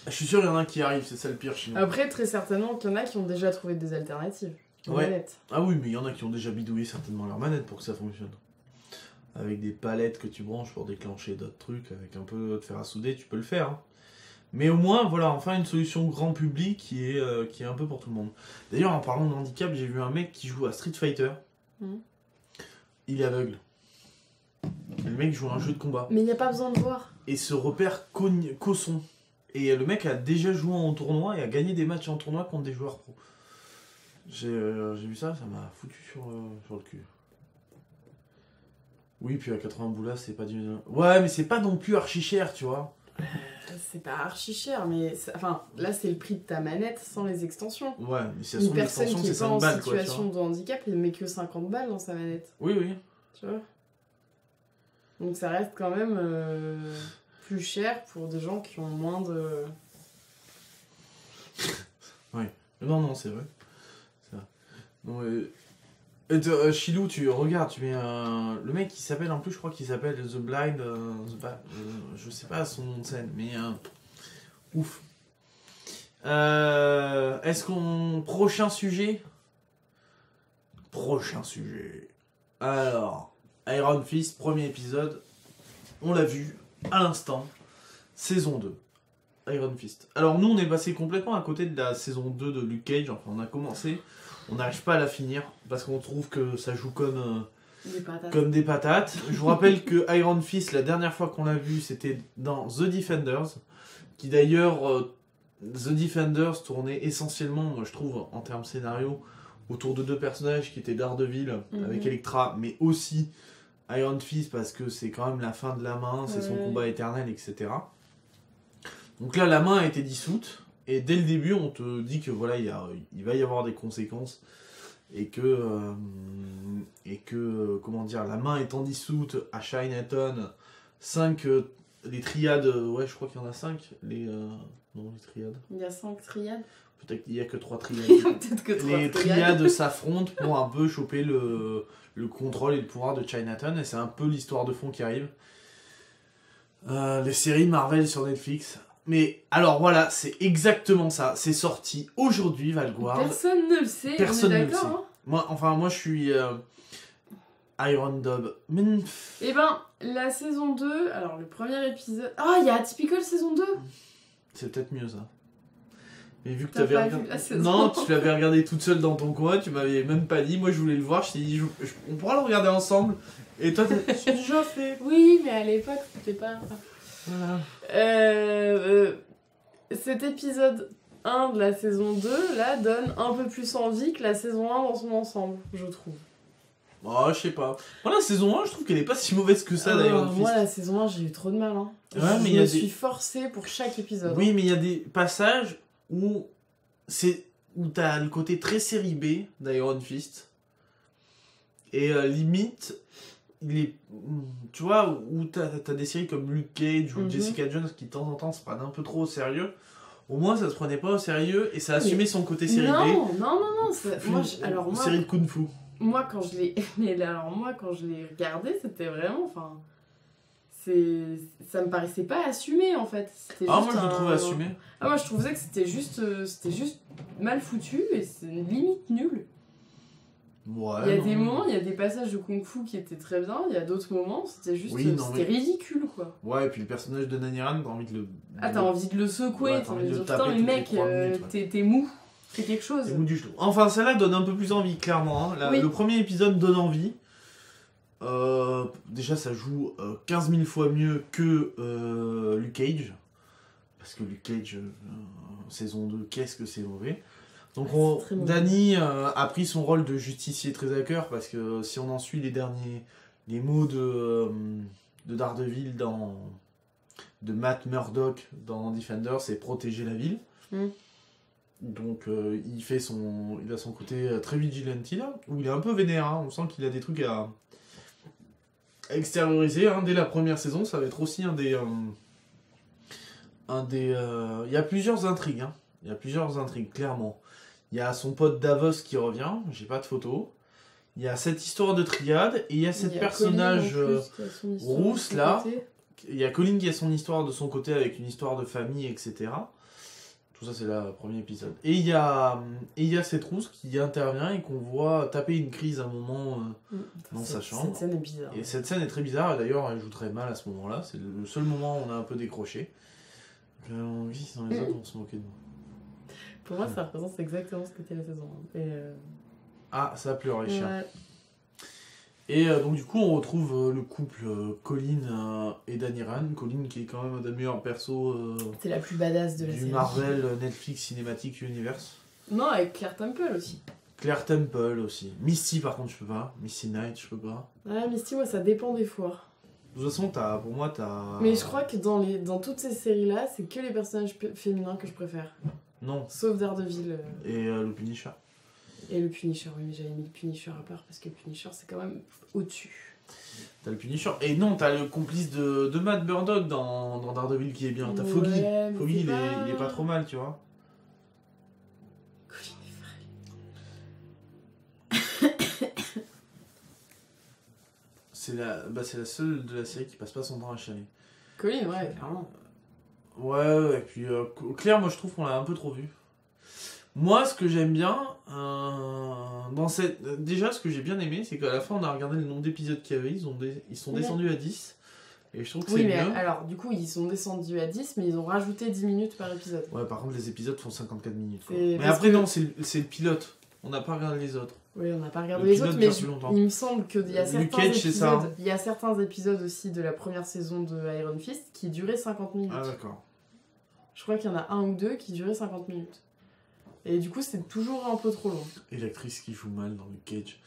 Je suis sûr qu'il y en a qui arrivent, c'est ça le pire chez nous. Après, très certainement qu'il y en a qui ont déjà trouvé des alternatives. Manettes. Ah oui, mais il y en a qui ont déjà bidouillé certainement leur manette pour que ça fonctionne. Avec des palettes que tu branches pour déclencher d'autres trucs, avec un peu de fer à souder, tu peux le faire. Hein. Mais au moins, voilà, enfin une solution grand public qui est un peu pour tout le monde. D'ailleurs, en parlant de handicap, j'ai vu un mec qui joue à Street Fighter. Il est aveugle. Le mec joue à un jeu de combat. Mais il n'y a pas besoin de voir. Et se repère qu'au son. Et le mec a déjà joué en tournoi et a gagné des matchs en tournoi contre des joueurs pro. J'ai vu ça, ça m'a foutu sur le cul. Oui, puis à 80 boulas, c'est pas du... Ouais, mais c'est pas non plus archi cher, tu vois. C'est pas archi cher, mais... Enfin, là, c'est le prix de ta manette sans les extensions. Ouais, mais si elles sont l'extension, c'est 5 balles, quoi. Une personne qui est pas en situation de handicap, il met que 50 balles dans sa manette. Oui. Tu vois. Donc ça reste quand même plus cher pour des gens qui ont moins de... Oui. Non, c'est vrai. C'est vrai. Non, Chilou, tu regardes, tu mets le mec qui s'appelle, en plus je crois qu'il s'appelle The Blind, je sais pas son nom de scène, mais ouf. Est-ce qu'on... Prochain sujet. Alors, Iron Fist, premier épisode, on l'a vu à l'instant, saison 2. Iron Fist. Alors nous on est passé complètement à côté de la saison 2 de Luke Cage, enfin on a commencé, on n'arrive pas à la finir parce qu'on trouve que ça joue comme des patates. Je vous rappelle que Iron Fist, la dernière fois qu'on l'a vu, c'était dans The Defenders, qui d'ailleurs, The Defenders tournait essentiellement, moi je trouve, en termes scénario, autour de deux personnages qui étaient Daredevil avec Elektra, mais aussi Iron Fist parce que c'est quand même la fin de la main, c'est son combat éternel, etc. Donc là, la main a été dissoute, et dès le début, on te dit que voilà, il va y avoir des conséquences, et que comment dire, la main étant dissoute à Chinatown, les triades, ouais, je crois qu'il y en a 5, les triades. Il y a 5 triades. Peut-être qu'il n'y a que 3 triades. Peut-être que 3 les triades s'affrontent pour un peu choper le contrôle et le pouvoir de Chinatown, et c'est un peu l'histoire de fond qui arrive. Les séries Marvel sur Netflix. Mais alors voilà, c'est exactement ça. C'est sorti aujourd'hui, Valguard. Personne ne le sait, personne on est ne le sait. Hein. Moi je suis Iron Dub. Eh ben, la saison 2, alors le premier épisode... Ah, il y a Atypical saison 2. C'est peut-être mieux ça. Mais vu que t'avais regardé... Non, tu l'avais regardé toute seule dans ton coin, tu m'avais même pas dit. Moi je voulais le voir, je t'ai dit on pourra le regarder ensemble. Et toi t'as déjà fait. Oui, mais à l'époque c'était pas... Voilà. Cet épisode 1 de la saison 2 là donne un peu plus envie que la saison 1 dans son ensemble, je trouve. Oh, je sais pas. Moi la saison 1, je trouve qu'elle est pas si mauvaise que ça d'ailleurs. Moi la saison 1, j'ai eu trop de mal. Hein. Ouais, je me suis forcée pour chaque épisode. Oui, mais il y a des passages où t'as le côté très série B d'Iron Fist. Et limite, tu vois, où t'as des séries comme Luke Cage ou Jessica Jones qui de temps en temps se prennent un peu trop au sérieux. Au moins ça se prenait pas au sérieux et ça assumait son côté série B. Non. Série de Kung Fu. Moi quand je l'ai regardé, c'était vraiment, enfin, ça me paraissait pas assumé en fait. Moi je le trouvais assumé. Moi je trouvais que c'était juste mal foutu et c'est limite nul. Ouais, il y a des moments, il y a des passages de Kung Fu qui étaient très bien, il y a d'autres moments, c'était juste c'était ridicule quoi. Ouais, et puis le personnage de Naniran, t'as envie de le... t'as envie de le secouer, t'as envie de dire putain mais mec, t'es mou, fais quelque chose. T'es mou du genou. Enfin, celle-là donne un peu plus envie, clairement. Hein. Le premier épisode donne envie. Déjà, ça joue 15 000 fois mieux que Luke Cage. Parce que Luke Cage, saison 2, qu'est-ce que c'est mauvais. Donc Danny a pris son rôle de justicier très à cœur, parce que si on en suit les mots de Daredevil de Matt Murdock dans Defender, c'est protéger la ville. Donc il a son côté très vigilante là, où il est un peu vénère, hein. On sent qu'il a des trucs à extérioriser, hein. Dès la première saison, ça va être aussi il y a plusieurs intrigues, hein. Il y a plusieurs intrigues, clairement. Il y a son pote Davos qui revient, j'ai pas de photo. Il y a cette histoire de triade, et il y a cette personnage rousse là. Il y a Colin qui a son histoire de son côté avec une histoire de famille, etc. Tout ça, c'est le premier épisode. Et il y a cette rousse qui intervient et qu'on voit taper une crise à un moment dans sa chambre. Cette scène est bizarre. Et cette scène est très bizarre, et d'ailleurs, elle joue très mal à ce moment-là. C'est le seul moment où on a un peu décroché. Oui, dans les autres, on se moquait de moi. Pour moi, ça représente exactement ce qu'était la saison 1. Ah, ça a pleuré, chien. Et donc, du coup, on retrouve le couple Colin et Danny Rand. Colin qui est quand même un des meilleurs persos c'est la plus badass de la série. Du Marvel Netflix Cinematic Universe. Non, avec Claire Temple aussi. Claire Temple aussi. Misty, par contre, je peux pas. Misty Knight, je peux pas. Ah, Misty, moi, ça dépend des fois. De toute façon, pour moi, t'as... Mais je crois que dans toutes ces séries-là, c'est que les personnages féminins que je préfère. Non. Sauf Daredevil. Et le Punisher. Et le Punisher, oui, mais j'avais mis le Punisher à part, parce que le Punisher, c'est quand même au-dessus. T'as le Punisher. Et non, t'as le complice de Matt Murdock dans Daredevil qui est bien. T'as Foggy. Foggy, il est pas trop mal, tu vois. Colin est c'est la seule de la série qui passe pas son temps à chialer. Colin, ouais, clairement. Ouais, et puis Claire, moi je trouve qu'on l'a un peu trop vu. Moi, ce que j'aime bien, déjà ce que j'ai bien aimé, c'est qu'à la fin on a regardé le nombre d'épisodes qu'il y avait, ils sont descendus à 10. Et je trouve que c'est bien. Alors, du coup, ils sont descendus à 10, mais ils ont rajouté 10 minutes par épisode. Ouais, par contre, les épisodes font 54 minutes. Mais après, non, c'est le pilote. On n'a pas regardé les autres. Oui, on n'a pas regardé les autres, mais il me semble qu'il y a certains épisodes aussi de la première saison de Iron Fist qui duraient 50 minutes. Ah, d'accord. Je crois qu'il y en a un ou deux qui duraient 50 minutes. Et du coup, c'est toujours un peu trop long. Et l'actrice qui joue mal dans Luke Cage.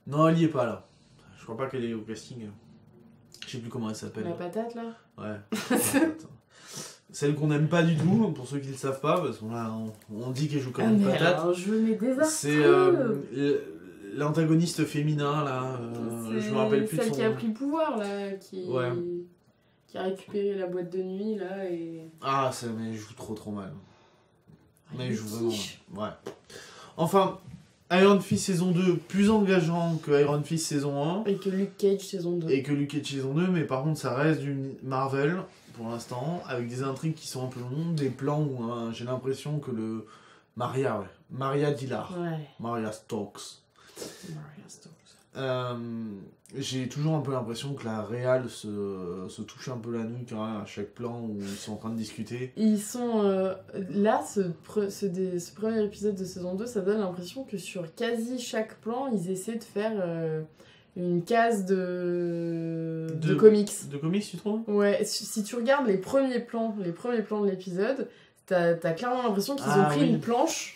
Non, elle y est pas là. Je crois pas qu'elle est au casting. Je sais plus comment elle s'appelle. La patate là. Ouais. Celle qu'on n'aime pas du tout, pour ceux qui le savent pas, parce qu'on on dit qu'elle joue comme une patate. Alors, je mets des c'est l'antagoniste féminin là. Je me rappelle plus de son nom. Celle qui a pris le pouvoir là, qui a récupéré la boîte de nuit là et. Ah, mais elle joue trop mal. Mais elle joue vraiment mal. Ouais. Enfin, Iron Fist saison 2, plus engageant que Iron Fist saison 1. Et que Luke Cage saison 2. Mais par contre, ça reste du Marvel pour l'instant, avec des intrigues qui sont un peu longues, des plans où j'ai l'impression que Maria Dillard. Ouais. Maria Stokes. J'ai toujours un peu l'impression que la réal se touche un peu la nuque à chaque plan où ils sont en train de discuter. Ils sont là, ce premier épisode de saison 2, ça donne l'impression que sur quasi chaque plan, ils essaient de faire une case de comics. De comics, tu trouves ? Ouais, si tu regardes les premiers plans de l'épisode, t'as clairement l'impression qu'ils ont pris une planche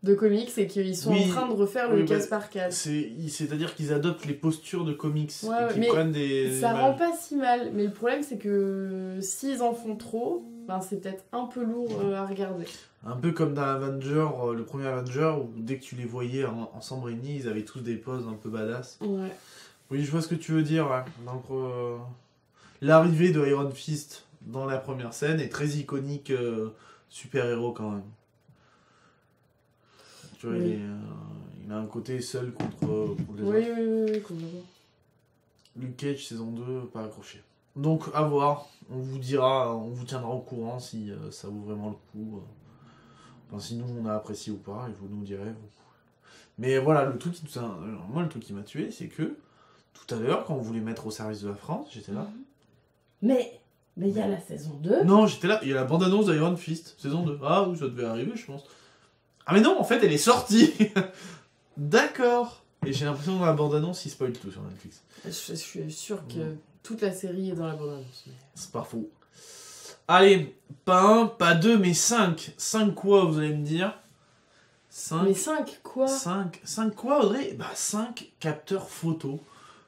de comics et qu'ils sont en train de refaire le case par case. C'est-à-dire qu'ils adoptent les postures de comics et qu'ils prennent des... Ça rend pas si mal, mais le problème c'est que s'ils en font trop, c'est peut-être un peu lourd à regarder. Un peu comme dans le premier Avenger, où dès que tu les voyais ensemble réunis, ils avaient tous des poses un peu badass. Ouais. Oui, je vois ce que tu veux dire, ouais. Donc, l'arrivée de Iron Fist dans la première scène est très iconique, super-héros quand même. Tu vois, il a un côté seul contre les autres. Oui, complètement. Luke Cage, saison 2, pas accroché. Donc, à voir. On vous tiendra au courant si ça vaut vraiment le coup. Si nous, on a apprécié ou pas, et vous nous direz. Mais voilà, le truc qui m'a tué, c'est que, tout à l'heure, quand on voulait mettre au service de la France, j'étais là. Mais il y a la saison 2. Non, j'étais là, il y a la bande-annonce d'Iron Fist, saison 2. Ah oui, ça devait arriver, je pense. Ah mais non, en fait, elle est sortie. D'accord. Et j'ai l'impression que dans la bande-annonce, ils spoilent tout sur Netflix. Je suis sûr que toute la série est dans la bande-annonce. C'est pas faux. Allez, pas 1, pas 2, mais 5. 5 quoi, vous allez me dire? 5. Mais 5 quoi? 5 quoi, Audrey? 5 capteurs photo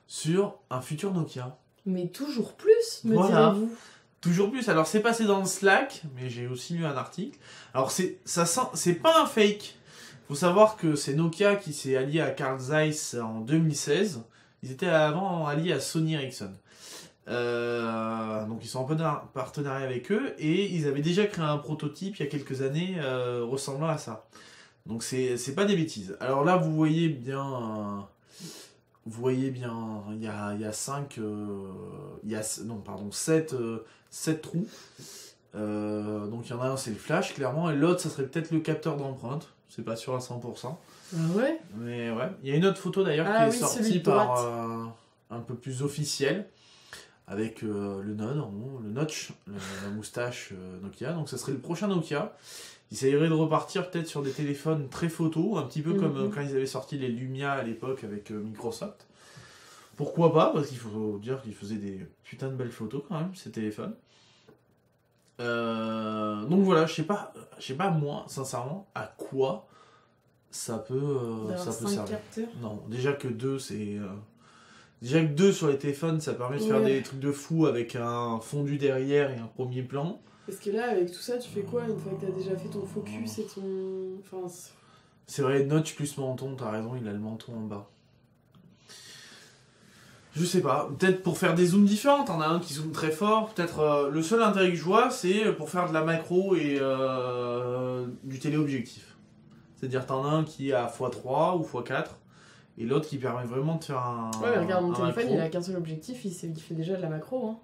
sur un futur Nokia. Mais toujours plus, me direz-vous. Toujours plus. Alors, c'est passé dans le Slack, mais j'ai aussi lu un article. Alors, c'est pas un fake. Faut savoir que c'est Nokia qui s'est allié à Carl Zeiss en 2016. Ils étaient avant alliés à Sony Ericsson. Donc ils sont en partenariat avec eux et ils avaient déjà créé un prototype il y a quelques années ressemblant à ça. Donc c'est pas des bêtises. Alors là vous voyez bien, il y a 7 trous. Donc il y en a un c'est le flash clairement et l'autre ça serait peut-être le capteur d'empreinte. C'est pas sûr à 100%. Ah ouais? Mais ouais. Il y a une autre photo d'ailleurs qui est sortie par un peu plus officielle. Avec le node en haut, le notch, la moustache Nokia. Donc ça serait le prochain Nokia. Il s'agirait de repartir peut-être sur des téléphones très photos, un petit peu comme quand ils avaient sorti les Lumia à l'époque avec Microsoft. Pourquoi pas? Parce qu'il faut dire qu'ils faisaient des putains de belles photos quand même, ces téléphones. Donc voilà, je sais pas moi, sincèrement, à quoi ça peut servir. Capteurs. Non, déjà que 2, c'est... Déjà que 2 sur les téléphones, ça permet de faire des trucs de fou avec un fondu derrière et un premier plan. Parce que là, avec tout ça, tu fais quoi une fois que t'as déjà fait ton focus et ton... Enfin, c'est vrai, notch plus menton, t'as raison, il a le menton en bas. Je sais pas, peut-être pour faire des zooms différents, t'en as un qui zoome très fort, peut-être le seul intérêt que je vois, c'est pour faire de la macro et du téléobjectif. C'est-à-dire t'en as un qui est à x3 ou x4, et l'autre qui permet vraiment de faire un... Ouais, mais regarde, mon téléphone, macro. il a qu'un seul objectif, il fait déjà de la macro, hein.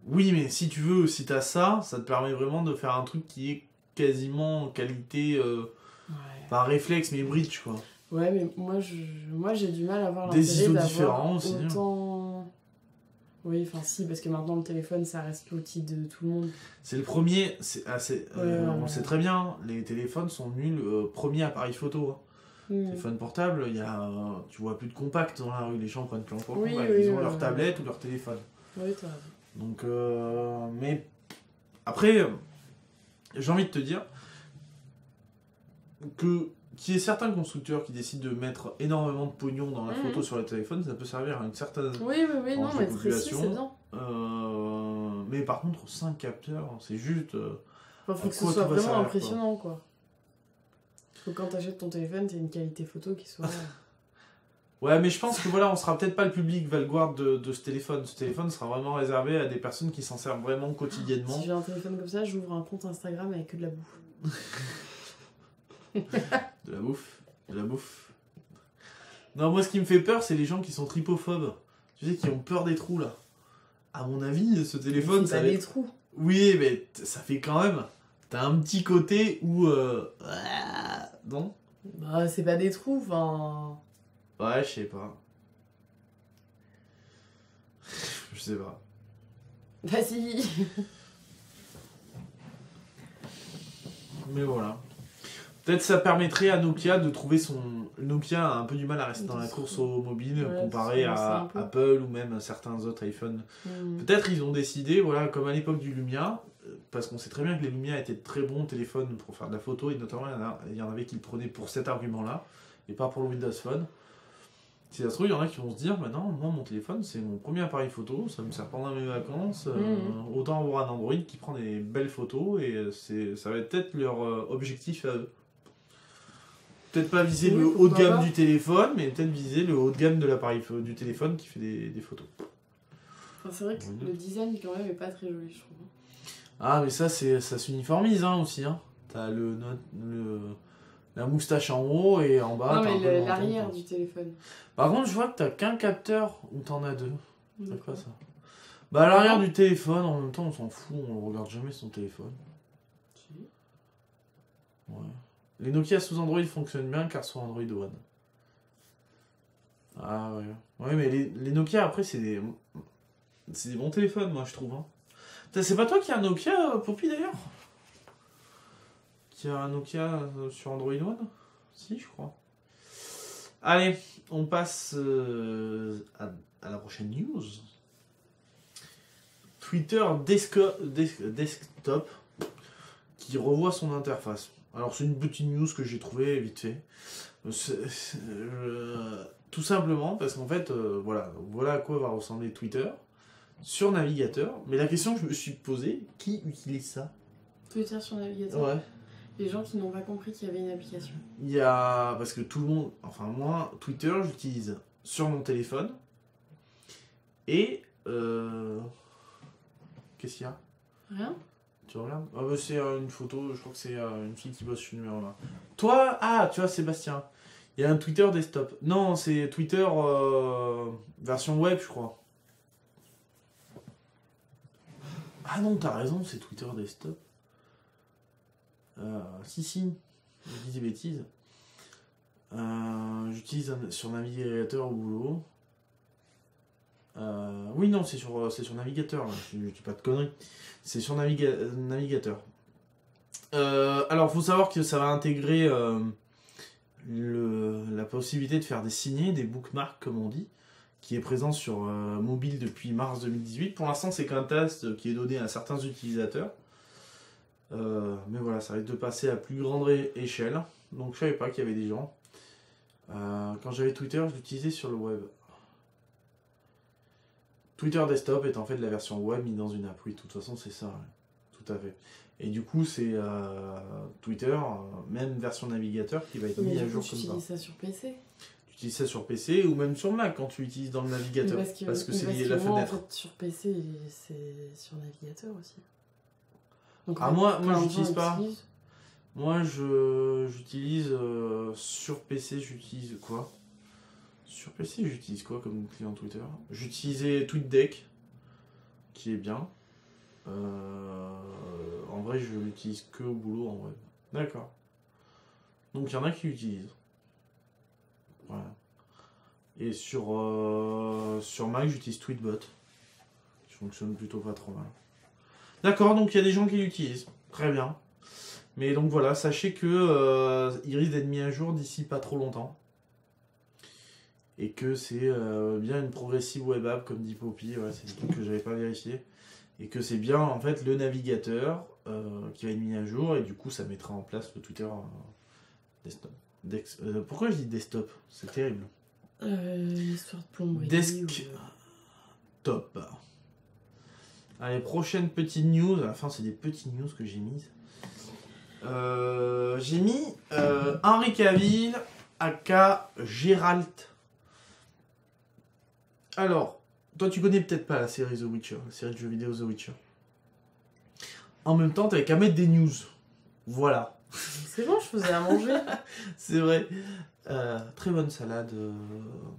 Oui, mais si tu veux, si t'as ça, ça te permet vraiment de faire un truc qui est quasiment qualité... Pas réflexe, mais bridge, quoi. Ouais, mais moi j'ai du mal à voir des l'intérêt d'avoir différents aussi, autant... Oui, enfin si, parce que maintenant le téléphone, ça reste l'outil de tout le monde. C'est le premier, on le sait très bien, les téléphones sont venus le premier appareil photo. Hein. Téléphone portable, tu vois plus de compact dans la rue, les gens prennent plus en compact, ils ont leur tablette ou leur téléphone. Oui, t'as raison. Donc, mais après, j'ai envie de te dire qu'il y ait certains constructeurs qui décident de mettre énormément de pognon dans la photo sur le téléphone, ça peut servir à une certaine non, mais population. C'est bien. Mais par contre, 5 capteurs, c'est juste... faut que ce soit vraiment impressionnant, quoi. Faut que quand t'achètes ton téléphone, t'aies une qualité photo qui soit... Ouais, mais je pense que voilà, on sera peut-être pas le public Valguard de ce téléphone. Ce téléphone sera vraiment réservé à des personnes qui s'en servent vraiment quotidiennement. Si j'ai un téléphone comme ça, j'ouvre un compte Instagram avec que de la bouffe. De la bouffe. Non, moi ce qui me fait peur, c'est les gens qui sont tripophobes. Tu sais, qui ont peur des trous là. À mon avis, ce téléphone, ça des trous. Oui, mais ça fait quand même. T'as un petit côté où. Non? Bah, c'est pas des trous, enfin. Ouais, je sais pas. Je sais pas. Bah si. Mais voilà. Peut-être ça permettrait à Nokia de trouver son... Nokia a un peu du mal à rester dans la course au mobile comparé à Apple ou même à certains autres iPhones. Peut-être ils ont décidé, voilà, comme à l'époque du Lumia, parce qu'on sait très bien que les Lumia étaient de très bons téléphones pour faire de la photo, et notamment il y en avait qui le prenaient pour cet argument-là, et pas pour le Windows Phone. Si ça se trouve, il y en a qui vont se dire, maintenant, moi mon téléphone c'est mon premier appareil photo, ça me sert pendant mes vacances, autant avoir un Android qui prend des belles photos, et ça va être peut-être leur objectif à eux. Peut-être pas viser le haut de gamme du téléphone, mais peut-être viser le haut de gamme de l'appareil du téléphone qui fait des photos. Enfin, c'est vrai que le design quand même est pas très joli, je trouve. Ah, mais ça s'uniformise aussi. Hein. T'as la moustache en haut et en bas. Non, mais l'arrière du téléphone. Par contre, je vois que t'as qu'un capteur ou t'en as deux. C'est quoi ça? Bah, à l'arrière du téléphone, en même temps, on s'en fout, on regarde jamais son téléphone. Si. Ouais. Les Nokia sous Android fonctionnent bien car sous Android One. Ah ouais. Ouais, mais les Nokia après c'est des bons téléphones, moi je trouve. Hein. C'est pas toi qui as un Nokia, Poppy d'ailleurs? Qui a un Nokia sur Android One? Si, je crois. Allez, on passe à la prochaine news. Twitter Desktop qui revoit son interface. Alors c'est une petite news que j'ai trouvée vite fait. Tout simplement parce qu'en fait, voilà à quoi va ressembler Twitter sur navigateur. Mais la question que je me suis posée, qui utilise ça? Twitter sur navigateur. Ouais. Les gens qui n'ont pas compris qu'il y avait une application. Il y a... Parce que tout le monde... Enfin, moi, Twitter, j'utilise sur mon téléphone. Et... Qu'est-ce qu'il y a? Rien. Tu regardes? Ah bah c'est une photo, je crois que c'est une fille qui bosse sur le numéro là. Toi, tu vois, Sébastien. Il y a un Twitter desktop. Non, c'est Twitter version web, je crois. Ah non, t'as raison, c'est Twitter desktop. Si, je dis des bêtises. J'utilise sur navigateur au boulot. Oui, non, c'est sur navigateur, là. Je dis pas de conneries. C'est sur navigateur. Alors, faut savoir que ça va intégrer la possibilité de faire des signés, des bookmarks, comme on dit, qui est présent sur mobile depuis mars 2018. Pour l'instant, c'est qu'un test qui est donné à certains utilisateurs. Mais voilà, ça risque de passer à plus grande échelle. Donc je savais pas qu'il y avait des gens. Quand j'avais Twitter, je l'utilisais sur le web. Twitter Desktop est en fait la version web mise dans une app. Oui, de toute façon, c'est ça. Ouais. Tout à fait. Et du coup, c'est Twitter, même version navigateur, qui va être mis à jour comme ça. Tu utilises ça sur PC? Tu utilises ça sur PC ou même sur Mac quand tu l'utilises dans le navigateur. Parce que c'est lié à la fenêtre. En fait, sur PC, c'est sur navigateur aussi. Donc, moi j'utilise pas. Moi j'utilise sur PC, j'utilise quoi? Sur PC j'utilise quoi comme client Twitter? J'utilisais TweetDeck qui est bien. En vrai je l'utilise que au boulot en web. D'accord. Donc il y en a qui l'utilisent. Voilà. Et sur Mac j'utilise Tweetbot. Qui fonctionne plutôt pas trop mal. D'accord, donc il y a des gens qui l'utilisent. Très bien. Mais donc voilà, sachez que il risque d'être mis à jour d'ici pas trop longtemps. Et que c'est bien une progressive web app, comme dit Poppy. Ouais, c'est le truc que j'avais pas vérifié. Et que c'est bien en fait le navigateur qui va être mis à jour. Et du coup, ça mettra en place le Twitter desktop. Pourquoi je dis desktop? C'est terrible. Histoire de plomberie. Desktop. Allez, prochaine petite news. À la fin, c'est des petites news que j'ai mises. J'ai mis Henry Cavill, aka Geralt. Alors, toi, tu connais peut-être pas la série The Witcher, la série de jeux vidéo The Witcher. En même temps, t'avais qu'à mettre des news. Voilà. C'est bon, je faisais à manger. C'est vrai. Très bonne salade,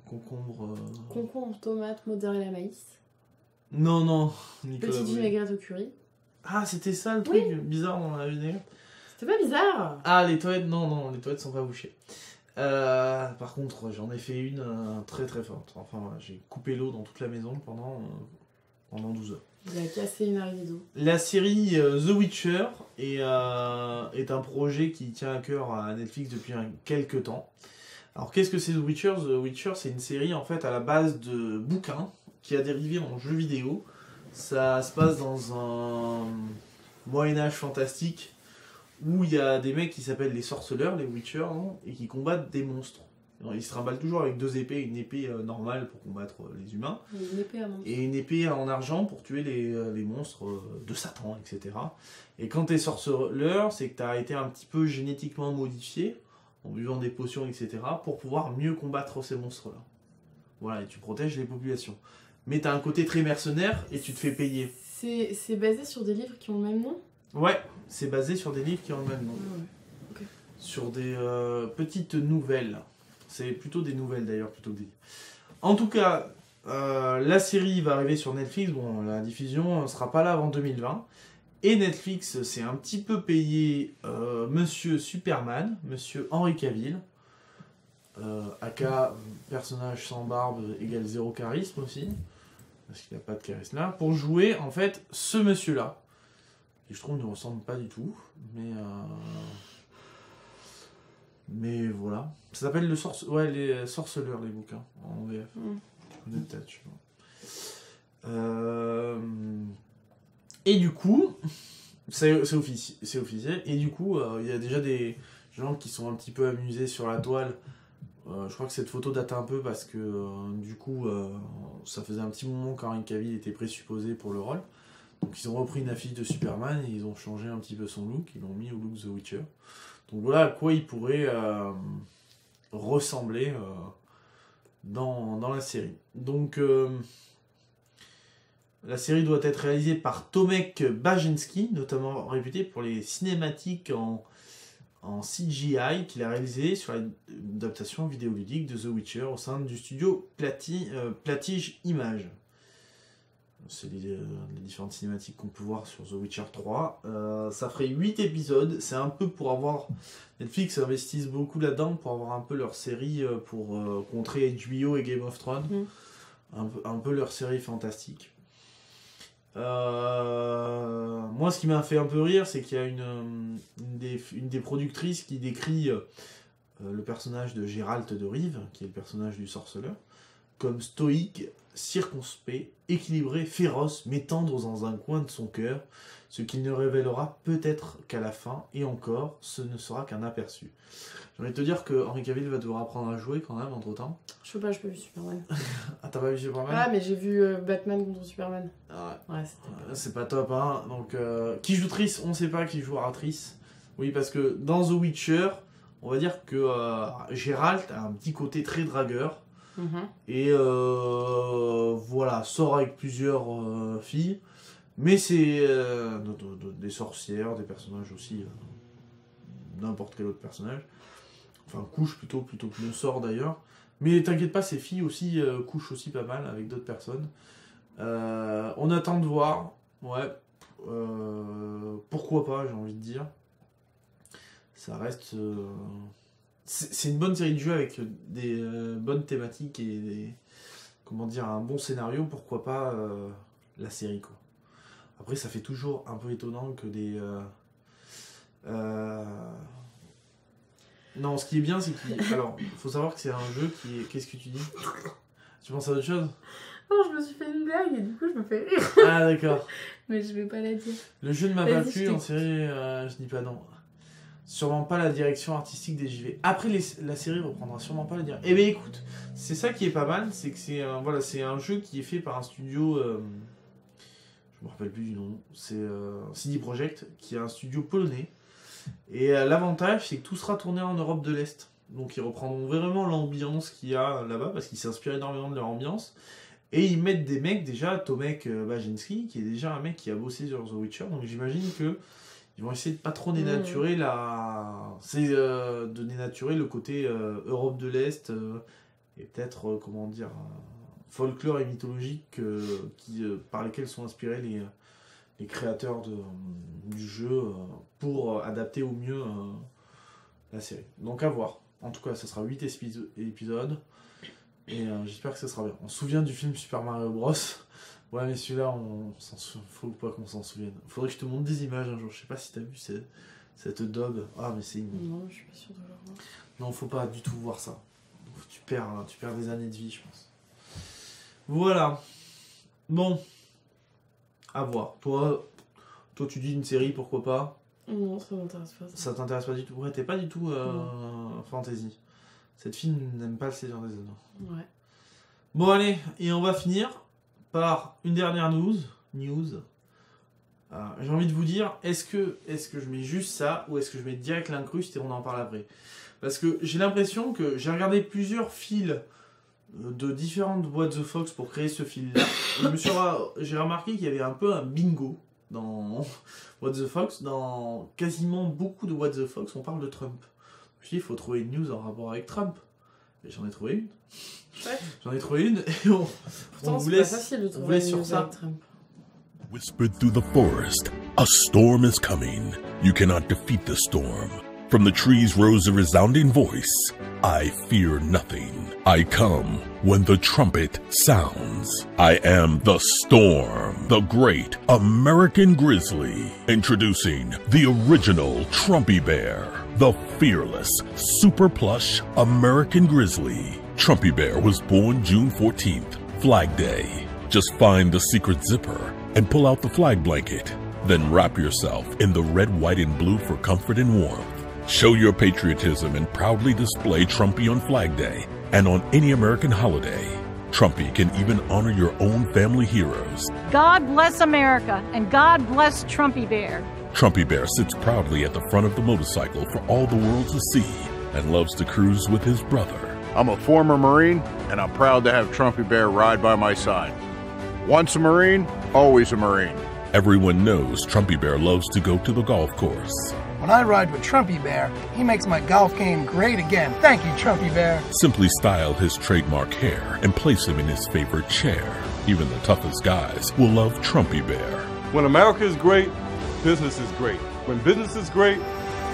concombre. Concombre, tomate, mozzarella, maïs. Non, Nicolas. Petite vinaigrette au curry. Ah, c'était ça le truc bizarre dans la vinaigrette? C'était pas bizarre. Ah, les toilettes, non, les toilettes sont pas bouchées. Par contre, j'en ai fait une très très forte. Enfin, voilà, j'ai coupé l'eau dans toute la maison pendant 12 heures. Il a cassé une araignée d'eau. La série The Witcher est un projet qui tient à cœur à Netflix depuis quelques temps. Alors, qu'est-ce que c'est The Witcher? The Witcher, c'est une série en fait à la base de bouquins qui a dérivé en jeu vidéo. Ça se passe dans un Moyen-Âge fantastique où il y a des mecs qui s'appellent les sorceleurs, les Witchers, hein, et qui combattent des monstres. Ils se trimballent toujours avec deux épées, une épée normale pour combattre les humains, et une épée en argent pour tuer les monstres de Satan, etc. Et quand t'es sorceleur, c'est que t'as été un petit peu génétiquement modifié, en buvant des potions, etc., pour pouvoir mieux combattre ces monstres-là. Voilà, et tu protèges les populations. Mais t'as un côté très mercenaire et tu te fais payer. C'est basé sur des livres qui ont le même nom? Ouais, c'est basé sur des livres qui ont le même nom. Ah ouais. Okay. Sur des petites nouvelles. C'est plutôt des nouvelles d'ailleurs, plutôt que des livres. En tout cas, la série va arriver sur Netflix. Bon, la diffusion ne sera pas là avant 2020. Et Netflix s'est un petit peu payé Monsieur Superman, Monsieur Henry Cavill. aka personnage sans barbe égale zéro charisme aussi. Parce qu'il n'a pas de charisme là. Pour jouer en fait ce monsieur-là. Et je trouve qu'il ne ressemble pas du tout. Mais Mais voilà. Ça s'appelle les Sorceleurs, les bouquins, en VF. Peut-être, je sais pas. Et du coup, c'est officiel. Et du coup, il y a déjà des gens qui sont un petit peu amusés sur la toile. Je crois que cette photo date un peu parce que du coup, ça faisait un petit moment qu'Henry Cavill était présupposé pour le rôle. Donc ils ont repris une affiche de Superman et ils ont changé un petit peu son look. Ils l'ont mis au look The Witcher. Donc voilà à quoi il pourrait ressembler dans la série. Donc la série doit être réalisée par Tomek Bajenski, notamment réputé pour les cinématiques en CGI qu'il a réalisé sur l'adaptation vidéoludique de The Witcher au sein du studio Platige Images. C'est les différentes cinématiques qu'on peut voir sur The Witcher 3. Ça ferait 8 épisodes. C'est un peu pour avoir... Netflix investissent beaucoup là-dedans pour avoir un peu leur série pour contrer HBO et Game of Thrones. Un peu leur série fantastique. Moi, ce qui m'a fait un peu rire, c'est qu'il y a une des productrices qui décrit le personnage de Geralt de Rive, qui est le personnage du sorceleur, comme stoïque, circonspect, équilibré, féroce, mais tendre dans un coin de son cœur, ce qu'il ne révélera peut-être qu'à la fin, et encore, ce ne sera qu'un aperçu. J'ai envie de te dire que Henry Cavill va devoir apprendre à jouer quand même, entre-temps. Je sais pas, j'ai pas vu Superman. Ah, t'as pas vu Superman? Ah, mais j'ai vu Batman contre Superman. Ah ouais, c'est pas top, hein. Donc, qui joue Triss? On sait pas qui jouera Triss. Oui, parce que dans The Witcher, on va dire que Geralt a un petit côté très dragueur. Et voilà, sort avec plusieurs filles. Mais c'est des sorcières, des personnages aussi, n'importe quel autre personnage. Enfin, couche plutôt que ne sort d'ailleurs. Mais t'inquiète pas, ces filles aussi couchent aussi pas mal avec d'autres personnes. On attend de voir. Ouais. Pourquoi pas, j'ai envie de dire. Ça reste... C'est une bonne série de jeux avec des bonnes thématiques et un bon scénario. Pourquoi pas la série, quoi. Après, ça fait toujours un peu étonnant que des... Non, ce qui est bien, c'est qu'il... Alors, il faut savoir que c'est un jeu qui est... Qu'est-ce que tu dis? Tu penses à autre chose? Non, je me suis fait une blague et du coup, je me fais rire. Ah, d'accord. Mais je vais pas la dire. Le jeu ne m'a pas plu, en série, je dis pas non. Sûrement pas la direction artistique des JV. Après, la série reprendra sûrement pas la direction. Eh bien, écoute, c'est ça qui est pas mal, c'est que c'est un jeu qui est fait par un studio... je me rappelle plus du nom. C'est CD Projekt, qui est un studio polonais. Et l'avantage, c'est que tout sera tourné en Europe de l'Est. Donc ils reprendront vraiment l'ambiance qu'il y a là-bas, parce qu'ils s'inspirent énormément de leur ambiance. Et ils mettent des mecs, déjà, Tomek Bajenski, qui est déjà un mec qui a bossé sur The Witcher. Donc j'imagine que ils vont essayer de pas trop dénaturer de dénaturer le côté Europe de l'Est et peut-être, folklore et mythologique par lesquels sont inspirés les créateurs du jeu pour adapter au mieux la série. Donc à voir. En tout cas, ça sera 8 épisodes et j'espère que ça sera bien. On se souvient du film Super Mario Bros. Ouais, mais celui-là, faut pas qu'on s'en souvienne. Faudrait que je te montre des images un jour. Je sais pas si t'as vu cette daube. Ah, mais c'est... Non, je suis pas sûre de le voir. Non, faut pas du tout voir ça. Tu perds des années de vie, je pense. Voilà. Bon. À voir. Toi, tu dis une série, pourquoi pas? Non, ça m'intéresse pas. Ça t'intéresse pas du tout? Ouais, t'es pas du tout fantasy. Cette fille n'aime pas le Seigneur des Anneaux. Ouais. Bon, allez, et on va finir par une dernière news. J'ai envie de vous dire, est-ce que je mets juste ça ou est-ce que je mets direct l'incruste et on en parle après? Parce que j'ai l'impression que j'ai regardé plusieurs fils de différentes What the Fox pour créer ce fil-là. J'ai remarqué qu'il y avait un peu un bingo dans What the Fox. Dans quasiment beaucoup de What the Fox, on parle de Trump. Je me suis dit, il faut trouver une news en rapport avec Trump. Et j'en ai trouvé une. Ouais. J'en ai trouvé une et on vous laisse, facile de trouver sur ça. Whispered through the forest, a storm is coming. You cannot defeat the storm, From the trees rose a resounding voice. I fear nothing. I come when the trumpet sounds. I am the storm, the great American grizzly. Introducing the original Trumpy Bear, the fearless, super plush American grizzly. Trumpy Bear was born June 14th, Flag Day. Just find the secret zipper and pull out the flag blanket. Then wrap yourself in the red, white, and blue for comfort and warmth. Show your patriotism and proudly display Trumpy on Flag Day and on any American holiday. Trumpy can even honor your own family heroes. God bless America and God bless Trumpy Bear. Trumpy Bear sits proudly at the front of the motorcycle for all the world to see and loves to cruise with his brother. I'm a former Marine and I'm proud to have Trumpy Bear ride by my side. Once a Marine, always a Marine. Everyone knows Trumpy Bear loves to go to the golf course. When I ride with Trumpy Bear, he makes my golf game great again. Thank you, Trumpy Bear. Simply style his trademark hair and place him in his favorite chair. Even the toughest guys will love Trumpy Bear. When America is great, business is great. When business is great,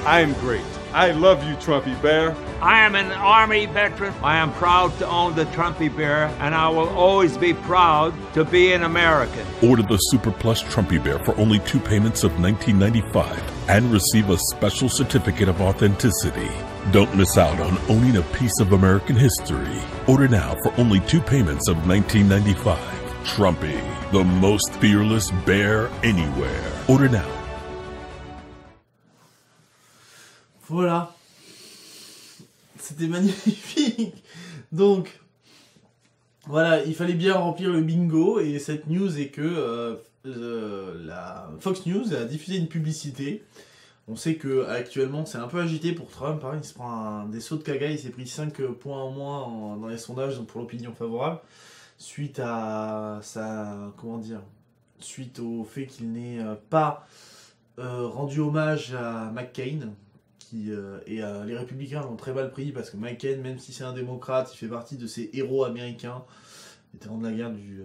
I am great. I love you, Trumpy Bear. I am an Army veteran. I am proud to own the Trumpy Bear, and I will always be proud to be an American. Order the Super Plush Trumpy Bear for only 2 payments of $19.95 and receive a special certificate of authenticity. Don't miss out on owning a piece of American history. Order now for only 2 payments of $19.95. Trumpy, the most fearless bear anywhere. Order now. Voilà. C'était magnifique. Donc, voilà, il fallait bien remplir le bingo. Et cette news est que la Fox News a diffusé une publicité. On sait que actuellement c'est un peu agité pour Trump. Hein. Il se prend des sauts de caga. Il s'est pris 5 points en moins dans les sondages pour l'opinion favorable. Suite à suite au fait qu'il n'ait pas rendu hommage à McCain. Et les républicains l'ont très mal pris parce que McCain, même si c'est un démocrate, il fait partie de ces héros américains, vétéran de la guerre du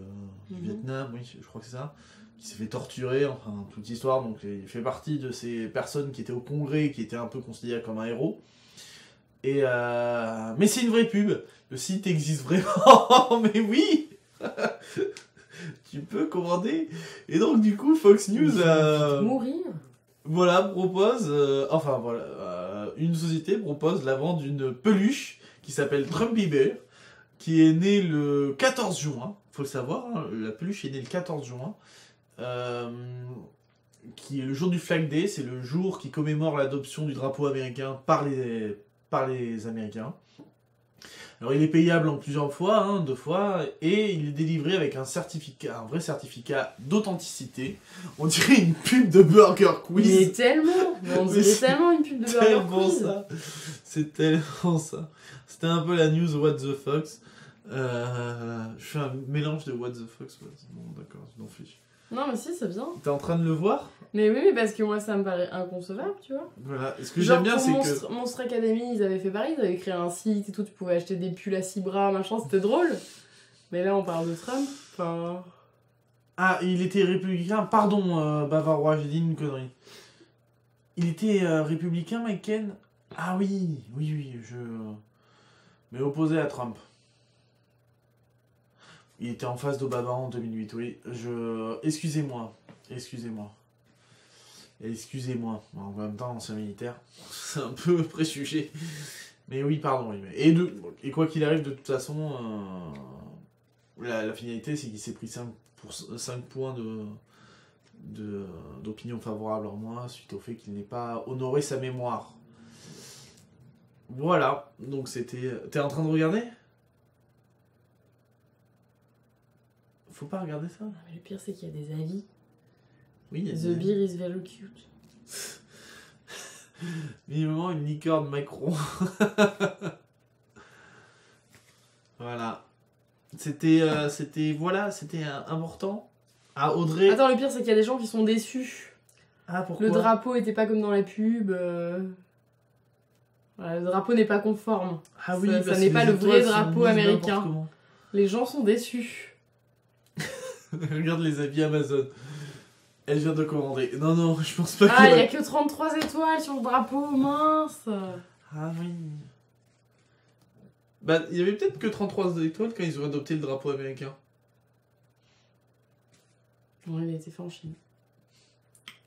Vietnam, oui, je crois que c'est ça, qui s'est fait torturer, enfin toute l'histoire, donc il fait partie de ces personnes qui étaient au Congrès, qui étaient un peu considérées comme un héros. Et mais c'est une vraie pub, le site existe vraiment, mais oui. Tu peux commander. Et donc du coup Fox News mourir. Voilà, propose, une société propose la vente d'une peluche qui s'appelle Trumpy Bear, qui est née le 14 juin, faut le savoir, hein, la peluche est née le 14 juin, qui est le jour du Flag Day, c'est le jour qui commémore l'adoption du drapeau américain par les Américains. Alors il est payable en plusieurs fois, 2 fois, et il est délivré avec un vrai certificat d'authenticité. On dirait une pub de Burger Quiz. On dirait tellement une pub de Burger Quiz. C'est tellement ça. C'était un peu la news What the Fox. Je fais un mélange de What the Fox. Bon d'accord, je m'en fiche. Non mais si, c'est bien. T'es en train de le voir ? Mais oui, parce que moi ça me paraît inconcevable, tu vois. Voilà, ce que j'aime bien c'est que... Monstre Academy, ils avaient fait pareil, ils avaient créé un site et tout, tu pouvais acheter des pulls à 6 bras, machin, c'était drôle. Mais là on parle de Trump, enfin... Ah, il était républicain, pardon Bavarois, j'ai dit une connerie. Il était républicain, McCain ? Ah oui, mais opposé à Trump. Il était en face d'Obama en 2008, oui. Excusez-moi. En même temps, ancien militaire, c'est un peu préjugé. Mais oui, pardon. Et quoi qu'il arrive, de toute façon, la finalité, c'est qu'il s'est pris 5 points d'opinion favorable en moins, suite au fait qu'il n'ait pas honoré sa mémoire. Voilà. Donc c'était... T'es en train de regarder ? Faut pas regarder ça. Mais le pire, c'est qu'il y a des avis. Oui, il y a The beer is very cute. Minimum une licorne Macron. Voilà. C'était important. Ah, Audrey. Attends, le pire, c'est qu'il y a des gens qui sont déçus. Ah, pourquoi ? Le drapeau était pas comme dans la pub. Voilà, le drapeau n'est pas conforme. Ah oui, ça n'est pas le vrai drapeau américain. Les gens sont déçus. Regarde les avis Amazon. Elle vient de commander. Non, je pense pas Ah, il y a que 33 étoiles sur le drapeau, mince. Ah oui. Bah, il y avait peut-être que 33 étoiles quand ils ont adopté le drapeau américain. Non, il a été fait en Chine.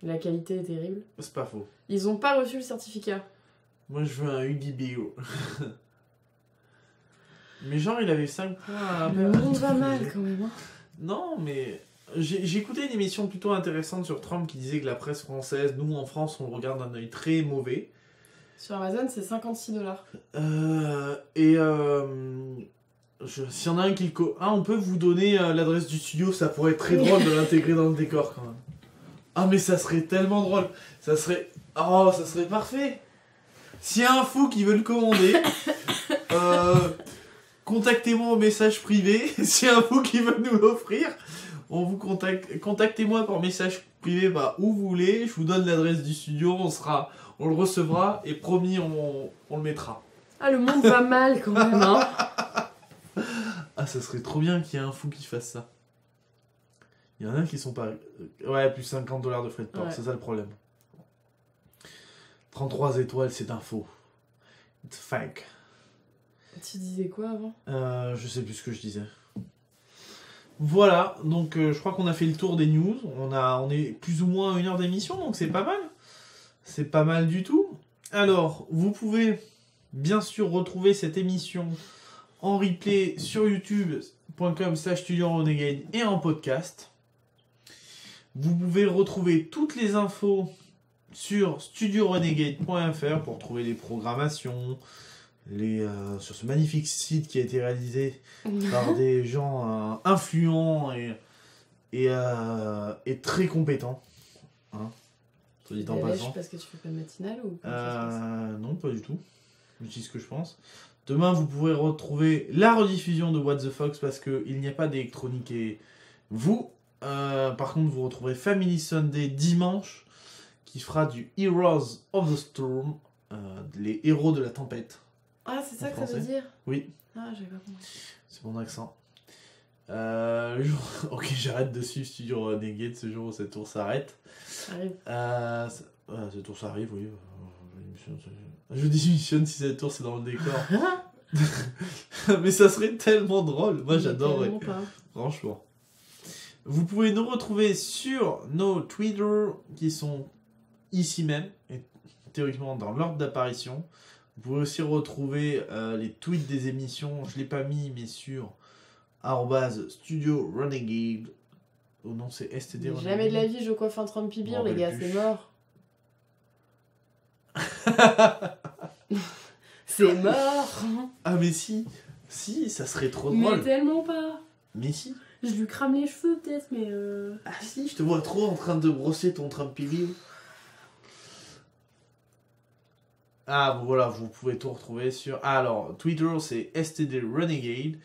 La qualité est terrible. C'est pas faux. Ils ont pas reçu le certificat. Moi, je veux un Huggy Bio. Mais genre, il avait 5 points. Le monde va mal quand même. Hein. Non, mais j'ai écouté une émission plutôt intéressante sur Trump qui disait que la presse française, nous en France, on le regarde d'un œil très mauvais. Sur Amazon, c'est $56. S'il y en a un qui le... on peut vous donner l'adresse du studio, ça pourrait être très drôle de l'intégrer dans le décor quand même. Ah, mais ça serait tellement drôle. Ça serait parfait. S'il y a un fou qui veut le commander, contactez-moi en message privé. S'il y a un fou qui veut nous l'offrir, on vous contactez-moi par message privé où vous voulez. Je vous donne l'adresse du studio, on le recevra et promis, on le mettra. Ah, le monde va mal quand même, hein. Ah, ça serait trop bien qu'il y ait un fou qui fasse ça. Il y en a qui sont pas... Ouais, plus $50 de frais de port, ouais. C'est ça le problème. 33 étoiles, c'est un faux. It's fake. Tu disais quoi avant ? Je sais plus ce que je disais. Voilà, donc je crois qu'on a fait le tour des news. On est plus ou moins à 1 heure d'émission, donc c'est pas mal. C'est pas mal du tout. Alors, vous pouvez bien sûr retrouver cette émission en replay sur youtube.com/StudioRenegade et en podcast. Vous pouvez retrouver toutes les infos sur studiorenegade.fr pour trouver les programmations, sur ce magnifique site qui a été réalisé par des gens influents et très compétents. Hein, tu dit en passant. Parce que tu fais pas de matinale ou non, pas du tout. Je dis ce que je pense. Demain, vous pourrez retrouver la rediffusion de What the Fox parce qu'il n'y a pas d'électronique et vous. Par contre, vous retrouverez Family Sunday dimanche qui fera du Heroes of the Storm, les héros de la tempête. Ah, c'est ça que ça veut dire ? Oui. Ah, j'avais pas compris. C'est mon accent. Ok, j'arrête de suivre Studio Renegade ce jour où cette tour s'arrête. Arrive. Cette tour s'arrive, oui. Je démissionne si cette tour c'est dans le décor. Mais ça serait tellement drôle. Moi j'adorerais. Franchement. Vous pouvez nous retrouver sur nos Twitter qui sont ici même et théoriquement dans l'ordre d'apparition. Vous pouvez aussi retrouver les tweets des émissions. Je ne l'ai pas mis, mais sur @Studio Renegade. Oh non, c'est STD Renegade. Jamais de la vie je coiffe un Trumpy Beer, les gars, c'est mort. C'est mort. Ah mais si, ça serait trop drôle. Mais tellement pas. Mais si. Je lui crame les cheveux peut-être, mais Ah si, je te vois trop en train de brosser ton Trumpy Beer. Ah bon, voilà, vous pouvez tout retrouver sur... alors, Twitter c'est STD Renegade.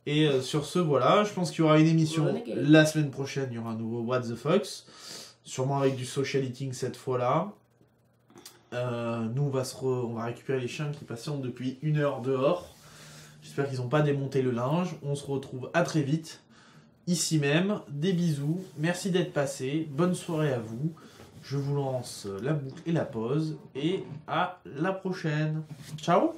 Et sur ce, voilà, je pense qu'il y aura une émission la semaine prochaine. Il y aura un nouveau What the Fox. Sûrement avec du social eating cette fois-là. Nous, on va récupérer les chiens qui patientent depuis 1 heure dehors. J'espère qu'ils n'ont pas démonté le linge. On se retrouve à très vite. Ici même. Des bisous. Merci d'être passé. Bonne soirée à vous. Je vous lance la boucle et la pause. Et à la prochaine. Ciao!